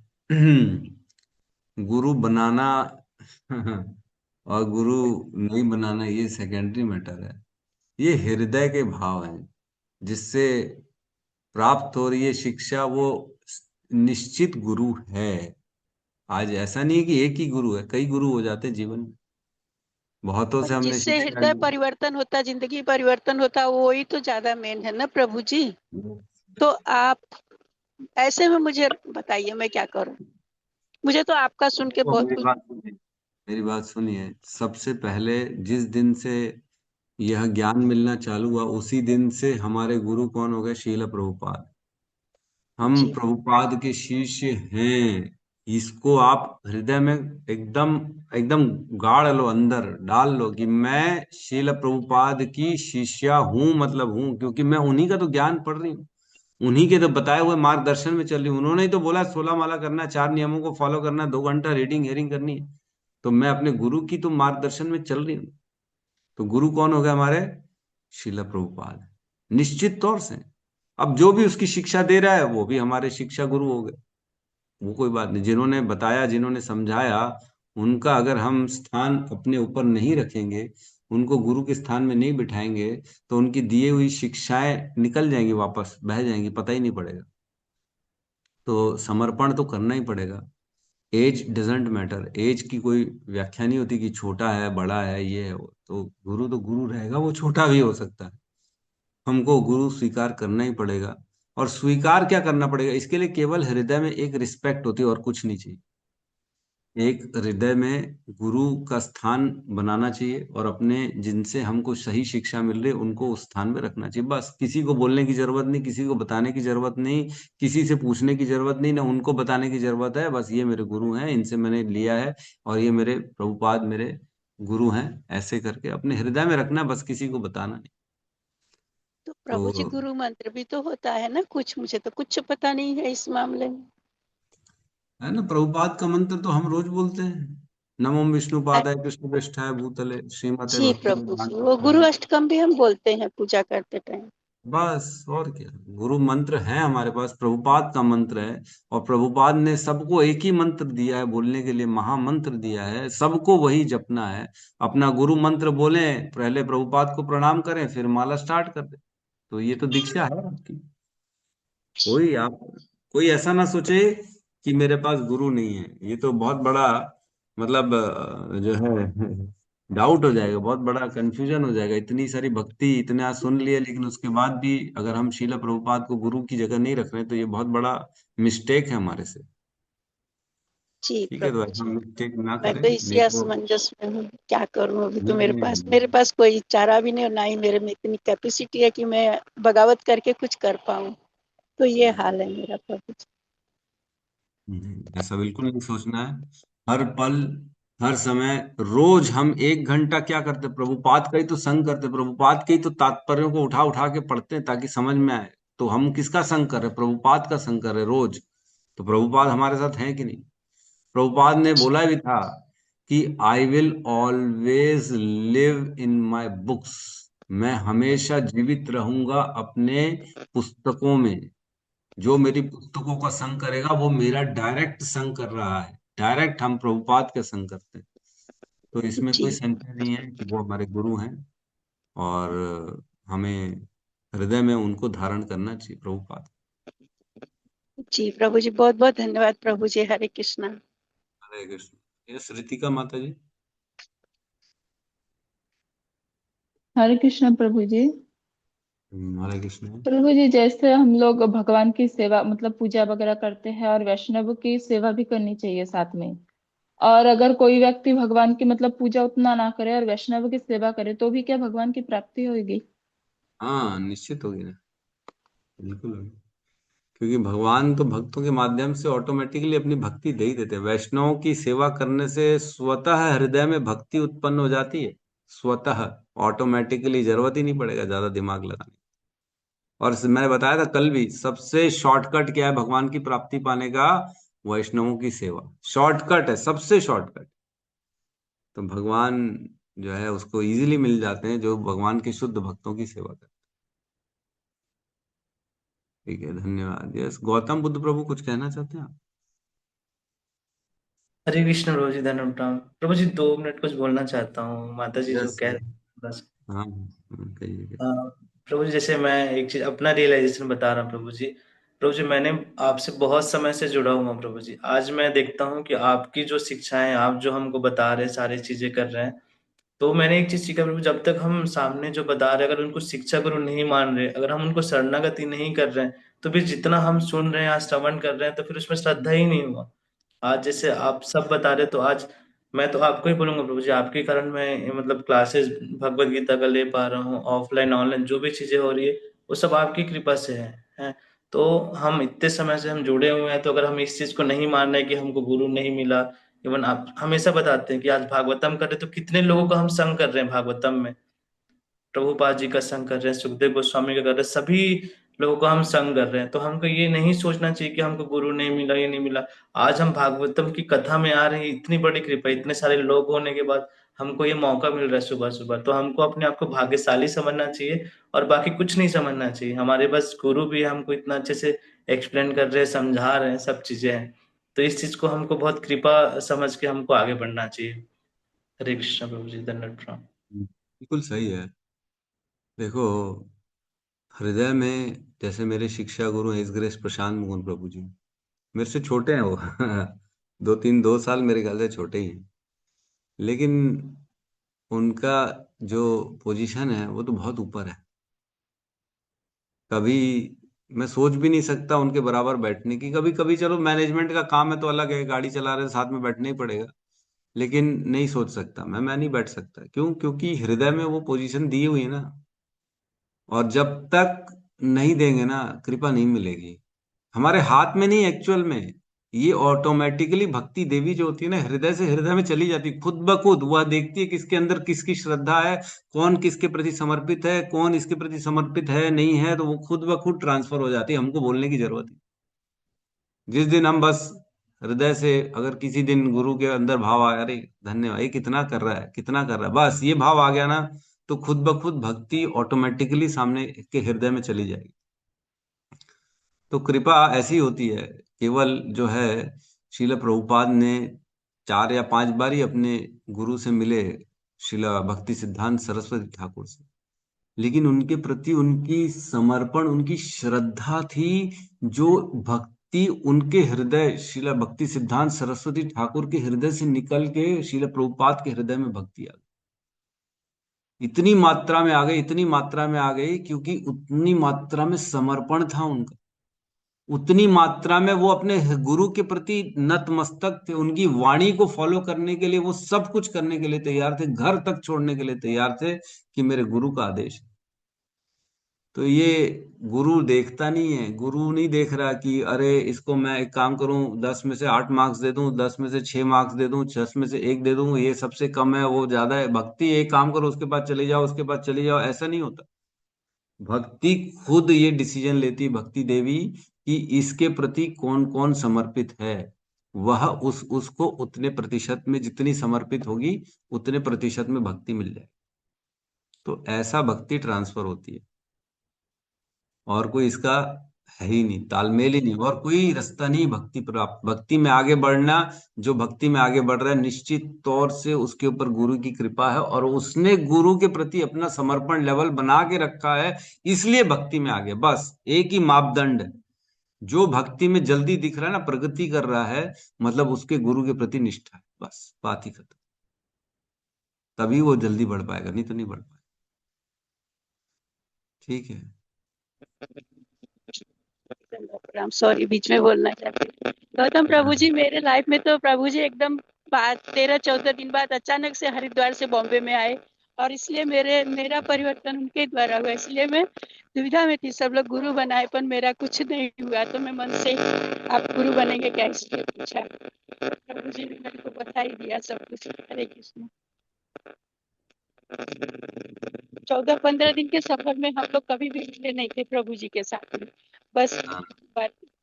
गुरु बनाना और गुरु नहीं बनाना ये सेकेंडरी मैटर है। ये हृदय के भाव हैं जिससे प्राप्त हो रही है शिक्षा, वो निश्चित गुरु है। आज ऐसा नहीं है कि एक ही गुरु है, कई गुरु हो जाते हैं जीवन में, बहुतों पर से हमने जिससे शिक्षा हृदय परिवर्तन होता, जिंदगी परिवर्तन होता, वही तो ज्यादा मेन है ना प्रभु जी। ली। तो आप ऐसे में मुझे बताइए मैं क्या करूं। मुझे तो आपका सुन के तो बहुत मेरी कुछ। बात सुनिए, मेरी बात सुनिए। सबसे पहले जिस दिन से यह ज्ञान मिलना चालू हुआ उसी दिन से हमारे गुरु कौन हो गए? श्रील प्रभुपाद। हम जी प्रभुपाद के शिष्य हैं। इसको आप हृदय में एकदम एकदम गाड़ लो, अंदर डाल लो कि मैं श्रील प्रभुपाद की शिष्या हूं, मतलब हूं, क्योंकि मैं उन्हीं का तो ज्ञान पढ़ रही हूँ, उन्हीं के तो बताए हुए मार्गदर्शन में चल रही हूँ। उन्होंने ही तो बोला 16 माला करना, 4 नियमों को फॉलो करना, 2 घंटा रीडिंग हेयरिंग करनी है। तो मैं अपने गुरु की तो मार्गदर्शन में चल रही हूँ। तो गुरु कौन हो गए हमारे? शिला प्रभुपाद, निश्चित तौर से। अब जो भी उसकी शिक्षा दे रहा है वो भी हमारे शिक्षा गुरु हो गए। वो कोई बात नहीं, जिन्होंने बताया, जिन्होंने समझाया, उनका अगर हम स्थान अपने ऊपर नहीं रखेंगे, उनको गुरु के स्थान में नहीं बिठाएंगे, तो उनकी दिए हुई शिक्षाएं निकल जाएंगी, वापस बह जाएंगी, पता ही नहीं पड़ेगा। तो समर्पण तो करना ही पड़ेगा। एज डजेंट मैटर, एज की कोई व्याख्या नहीं होती कि छोटा है बड़ा है ये है वो। तो गुरु तो गुरु रहेगा, वो छोटा भी हो सकता है। हमको गुरु स्वीकार करना ही पड़ेगा। और स्वीकार क्या करना पड़ेगा? इसके लिए केवल हृदय में एक रिस्पेक्ट होती है और कुछ नहीं चाहिए। एक हृदय में गुरु का स्थान बनाना चाहिए और अपने जिनसे हमको सही शिक्षा मिल रही है उनको उस स्थान में रखना चाहिए। बस किसी को बोलने की जरूरत नहीं, किसी को बताने की जरूरत नहीं, किसी से पूछने की जरूरत नहीं, ना उनको बताने की जरूरत है। बस ये मेरे गुरु हैं, इनसे मैंने लिया है और ये मेरे प्रभुपाद मेरे गुरु हैं, ऐसे करके अपने हृदय में रखना, बस किसी को बताना नहीं। तो तो प्रभु जी, गुरु मंत्र भी तो होता है ना कुछ, मुझे तो कुछ पता नहीं है इस मामले में। है ना, प्रभुपाद का मंत्र तो हम रोज बोलते हैं। नमो अ- विष्णुपादाय कृष्ण पृष्ठाय भूतले श्रीमते जी भक्ति प्रभु जी, वो गुरु अष्टकम भी हम बोलते हैं पूजा करते टाइम। बस और क्या। गुरु मंत्र है हमारे पास, प्रभुपाद का मंत्र है। और प्रभुपाद ने सबको एक ही मंत्र दिया है बोलने के लिए, महामंत्र दिया है, सबको वही जपना है। अपना गुरु मंत्र बोले, पहले प्रभुपाद को प्रणाम करें, फिर माला स्टार्ट कर दे। तो ये तो दीक्षा है आपकी। कोई आप कोई ऐसा ना सोचे कि मेरे पास गुरु नहीं है। ये तो बहुत बड़ा, मतलब जो है डाउट हो जाएगा, बहुत बड़ा कंफ्यूजन हो जाएगा। इतनी सारी भक्ति, इतने आज सुन लिए, लेकिन उसके बाद भी अगर हम शीला प्रभुपाद को गुरु की जगह नहीं रख रहे तो ये बहुत बड़ा मिस्टेक है हमारे से। जी ठीक है, तो प्रभु ऐसा जी, मिस्टेक ना मैं करें, तो इसी नहीं तो असमंजस में हूँ, क्या करूँ। अभी तो नहीं नहीं नहीं। मेरे पास कोई चारा भी नहीं, और ना ही मेरे में इतनी कैपेसिटी है कि मैं बगावत करके कुछ कर पाऊँ। तो ये हाल है मेरा प्रभु जी। ऐसा बिल्कुल नहीं सोचना है। हर पल, हर समय, रोज हम 1 घंटा क्या करते, प्रभुपाद का ही तो संग करते, प्रभुपाद के ही तो तात्पर्यों को उठा उठा के पढ़ते हैं ताकि समझ में आए। तो हम किसका संग कर रहे हैं? प्रभुपाद का संग कर रहे हैं रोज। तो प्रभुपाद हमारे साथ हैं कि नहीं? प्रभुपाद ने बोला भी था कि I will always live in my books. मैं हमेशा जीवित रहूंगा अपने पुस्तकों में। जो मेरी पुस्तकों का संग करेगा वो मेरा डायरेक्ट संग कर रहा है। डायरेक्ट हम प्रभुपाद का संग करते हैं। तो इसमें कोई जी संशय नहीं है कि वो हमारे गुरु हैं, और हमें हृदय में उनको धारण करना चाहिए, प्रभुपाद। जी प्रभु जी, बहुत बहुत धन्यवाद प्रभु जी। हरे कृष्णा। हरे कृष्ण। यस, रितिका माता जी। हरे कृष्ण प्रभु जी। हरे कृष्ण। प्रभु जी, जैसे हम लोग भगवान की सेवा मतलब पूजा वगैरह करते हैं, और वैष्णव की सेवा भी करनी चाहिए साथ में। और अगर कोई व्यक्ति भगवान की मतलब पूजा उतना ना करे और वैष्णव की सेवा करे, तो भी क्या भगवान की प्राप्ति होगी? हाँ, निश्चित होगी ना, बिल्कुल होगी। क्योंकि भगवान तो भक्तों के माध्यम से ऑटोमेटिकली अपनी भक्ति दे ही देते हैं। वैष्णव की सेवा करने से स्वतः हृदय में भक्ति उत्पन्न हो जाती है, स्वतः, ऑटोमेटिकली, जरूरत ही नहीं पड़ेगा ज्यादा दिमाग लगाने। और मैंने बताया था कल भी, सबसे शॉर्टकट क्या है भगवान की प्राप्ति पाने का? वैष्णवों की सेवा शॉर्टकट है, सबसे शॉर्टकट। तो भगवान जो है उसको इजीली मिल जाते हैं जो भगवान के शुद्ध भक्तों की सेवा करते हैं। ठीक है, धन्यवाद। यस, गौतम बुद्ध प्रभु कुछ कहना चाहते हैं आप? हरे कृष्ण प्रभु जी, धन्यवाद प्रणाम। प्रभु जी 2 मिनट कुछ बोलना चाहता हूँ, माता जी जो यस। कह रहे हैं बस। हाँ कहिए कहिए। हाँ, प्रभु जी जैसे मैं एक चीज अपना रियलाइजेशन बता रहा हूँ प्रभु जी। प्रभु जी मैंने आपसे बहुत समय से जुड़ा हुआ हूँ प्रभु जी। आज मैं देखता हूँ कि आपकी जो शिक्षाएं, आप जो हमको बता रहे हैं, सारी चीजें कर रहे हैं। तो मैंने एक चीज सीखा प्रभु, जब तक हम सामने जो बता रहे हैं अगर उनको शिक्षा गुरु नहीं मान रहे, अगर हम उनको शरणागति नहीं कर रहे हैं, तो फिर जितना हम सुन रहे हैं, आज श्रवण कर रहे हैं, तो फिर उसमें श्रद्धा ही नहीं हुआ। आज जैसे आप सब बता रहे, तो आज मैं तो आपको ही बोलूंगा प्रभु जी, आपके कारण मैं मतलब क्लासेस भगवत गीता का ले पा रहा हूँ, ऑफलाइन ऑनलाइन जो भी चीजें हो रही है वो सब आपकी कृपा से है। तो हम इतने समय से हम जुड़े हुए हैं, तो अगर हम इस चीज को नहीं मान रहे कि हमको गुरु नहीं मिला, इवन आप हमेशा बताते हैं कि आज भागवतम कर रहे, तो कितने लोगों का हम संग कर रहे हैं भागवतम में। प्रभुपाद जी का संग कर रहे हैं, सुखदेव गोस्वामी का कर रहे हैं, सभी लोगों का हम संग कर रहे हैं। तो हमको ये नहीं सोचना चाहिए कि हमको गुरु नहीं मिला, ये नहीं मिला। आज हम भागवतम की कथा में आ रहे हैं, इतनी बड़ी कृपा, इतने सारे लोग होने के बाद हमको ये मौका मिल रहा है सुबह सुबह। तो हमको अपने आप को भाग्यशाली समझना चाहिए, और बाकी कुछ नहीं समझना चाहिए। हमारे बस गुरु भी हमको इतना अच्छे से एक्सप्लेन कर रहे हैं, समझा रहे हैं, सब चीजें हैं। तो इस चीज को हमको बहुत कृपा समझ के हमको आगे बढ़ना चाहिए। हरे कृष्ण प्रभु जी, धन्यवाद प्रणाम। बिल्कुल सही है। देखो, हृदय में जैसे मेरे शिक्षा गुरु हैं इस ग्रेस प्रशांत मोहन प्रभु जी, मेरे से छोटे हैं वो 2 साल मेरे ख्याल से छोटे ही हैं, लेकिन उनका जो पोजीशन है वो तो बहुत ऊपर है। कभी मैं सोच भी नहीं सकता उनके बराबर बैठने की। कभी कभी चलो मैनेजमेंट का काम है तो अलग है, गाड़ी चला रहे हैं, साथ में बैठना ही पड़ेगा। लेकिन नहीं सोच सकता मैं नहीं बैठ सकता। क्यों? क्योंकि हृदय में वो पोजीशन दी हुई है ना, और जब तक नहीं देंगे ना, कृपा नहीं मिलेगी। हमारे हाथ में नहीं, एक्चुअल में ये ऑटोमेटिकली भक्ति देवी जो होती है ना, हृदय से हृदय में चली जाती है खुद ब खुद। वह देखती है किसके अंदर किसकी श्रद्धा है, कौन किसके प्रति समर्पित है, कौन इसके प्रति समर्पित है नहीं है, तो वो खुद ब खुद ट्रांसफर हो जाती है, हमको बोलने की जरूरत है। जिस दिन हम बस हृदय से, अगर किसी दिन गुरु के अंदर भाव आया, अरे धन्यवाद, ये कितना कर रहा है, कितना कर रहा है, बस ये भाव आ गया ना, तो खुद ब खुद भक्ति ऑटोमेटिकली सामने के हृदय में चली जाएगी। तो कृपा ऐसी होती है। केवल जो है, श्रील प्रभुपाद ने 4 या 5 बार ही अपने गुरु से मिले, श्रीला भक्ति सिद्धांत सरस्वती ठाकुर से, लेकिन उनके प्रति उनकी समर्पण, उनकी श्रद्धा थी। जो भक्ति उनके हृदय, श्रीला भक्ति सिद्धांत सरस्वती ठाकुर के हृदय से निकल के श्रीला प्रभुपाद के हृदय में भक्ति आ गई। इतनी मात्रा में आ गई, इतनी मात्रा में आ गई, क्योंकि उतनी मात्रा में समर्पण था उनका, उतनी मात्रा में वो अपने गुरु के प्रति नतमस्तक थे, उनकी वाणी को फॉलो करने के लिए वो सब कुछ करने के लिए तैयार थे, घर तक छोड़ने के लिए तैयार थे कि मेरे गुरु का आदेश है। तो ये गुरु देखता नहीं है, गुरु नहीं देख रहा कि अरे इसको मैं एक काम करूं, 10 में से 8 मार्क्स दे दूं, 10 में से 6 मार्क्स दे दूं, 10 में से 1 दे दूं, ये सबसे कम है वो ज्यादा है। भक्ति एक काम करो, उसके बाद चले जाओ, उसके बाद चले जाओ, ऐसा नहीं होता। भक्ति खुद ये डिसीजन लेती है, भक्ति देवी, कि इसके प्रति कौन कौन समर्पित है, वह उसको उतने प्रतिशत में, जितनी समर्पित होगी उतने प्रतिशत में भक्ति मिल जाए। तो ऐसा भक्ति ट्रांसफर होती है, और कोई इसका है ही नहीं, तालमेल ही नहीं, और कोई रास्ता नहीं भक्ति प्राप्त, भक्ति में आगे बढ़ना। जो भक्ति में आगे बढ़ रहा है, निश्चित तौर से उसके ऊपर गुरु की कृपा है, और उसने गुरु के प्रति अपना समर्पण लेवल बना के रखा है, इसलिए भक्ति में आगे। बस एक ही मापदंड है, जो भक्ति में जल्दी दिख रहा है ना, प्रगति कर रहा है, मतलब उसके गुरु के प्रति निष्ठा है, बस बात ही खत्म। तभी वो जल्दी बढ़ पाएगा, नहीं तो नहीं बढ़ पाएगा। ठीक है। प्रणाम, सॉरी बीच में बोलना चाहती। गौतम प्रभु जी, मेरे लाइफ में तो प्रभु जी एकदम 13-14 दिन बाद अचानक से हरिद्वार से बॉम्बे में आए, और इसलिए मेरा परिवर्तन उनके द्वारा हुआ। इसलिए मैं दुविधा में थी, सब लोग गुरु बनाए पर मेरा कुछ नहीं हुआ, तो मैं मन से आप गुरु बनेंगे क्या इसलिए पूछा। प्रभु जी ने मेरे को बता ही दिया सब कुछ। हरे कृष्ण। 14-15 दिन के सफर में हम लोग कभी भी मिले नहीं थे प्रभु जी के साथ में, बस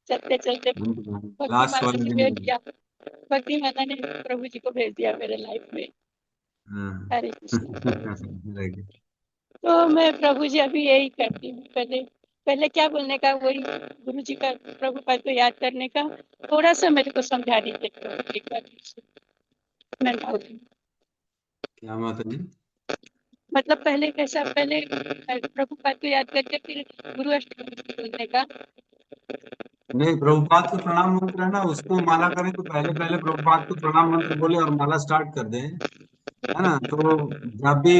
चलते चलते भक्ति लास्ट माता वाले ने दिन भेज दिया, भक्ति माता ने प्रभु जी को भेज दिया मेरे लाइफ में। हरे कृष्ण। तो मैं प्रभु जी अभी यही करती हूँ, पहले क्या बोलने का, वही गुरु जी का, प्रभुपाद को याद करने का। थोड़ा सा मेरे को समझा दीजिए एक बार। मैं क्या माता जी? मतलब पहले कैसा, पहले प्रभुपाद को याद करके फिर गुरु अष्टकम बोलने का। नहीं, प्रभुपाद को प्रणाम मंत्र है ना, उसको माला करें तो पहले पहले प्रभुपाद को प्रणाम मंत्र बोले और माला स्टार्ट कर दें, है ना। तो जब भी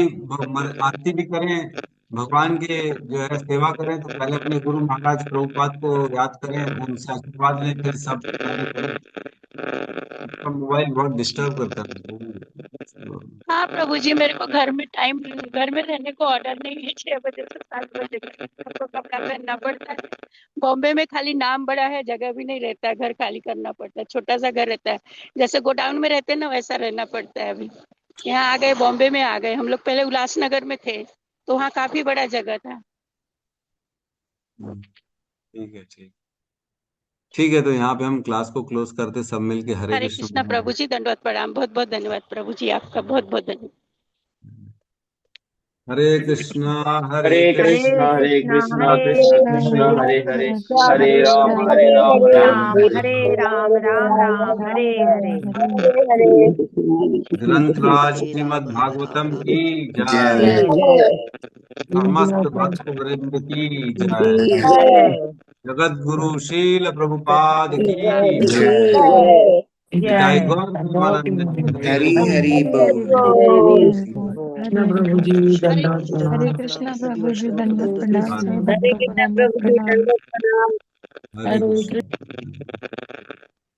आरती भी करें, भगवान के जो है सेवा करें, तो पहले अपने गुरु महाराज प्रभुपाद को याद करें, उनसे आशीर्वाद लें, फिर सब कार्य करें। आपका मोबाइल बहुत डिस्टर्ब करता है। हाँ प्रभु जी, मेरे को घर में रहने को ऑर्डर नहीं है, 6 बजे से 7 बजे तक हमको कपड़ा पहनना पड़ता है। बॉम्बे में खाली नाम बड़ा है, जगह भी नहीं रहता है, घर खाली करना पड़ता है, छोटा सा घर रहता है, जैसे गोडाउन में रहते हैं ना वैसा रहना पड़ता है। अभी यहाँ आ गए, बॉम्बे में आ गए हम लोग, पहले उल्लासनगर में थे तो वहाँ काफी बड़ा जगह था। ठीक है, ठीक है। तो यहाँ पे हम क्लास को क्लोज करते, सब मिलके हरे हरे कृष्ण। कृष्णा प्रभु जी, दंडवत प्रणाम, बहुत बहुत धन्यवाद प्रभु जी, आपका बहुत बहुत धन्यवाद। हरे कृष्णा हरे कृष्णा हरे कृष्णा कृष्ण कृष्ण कृष्ण कृष्ण हरे हरे, हरे हरे राम राम हरे राम राम राम राम हरे हरे राम राम राम हरे हरे। ग्रंथ राज श्रीमद भागवतम की जय, जय। समस्त भक्त वृंद की जय, जय जगत गुरु शील प्रभुपाद की जय। जय, गौर प्रेमानंद। हरि हरि बोल। प्रभु जी दंडवत हरे प्रणाम। कृष्णा प्रभु जी दंडवत प्रभु जी प्रणाम। दंडवत प्रणाम। हरे कृष्ण।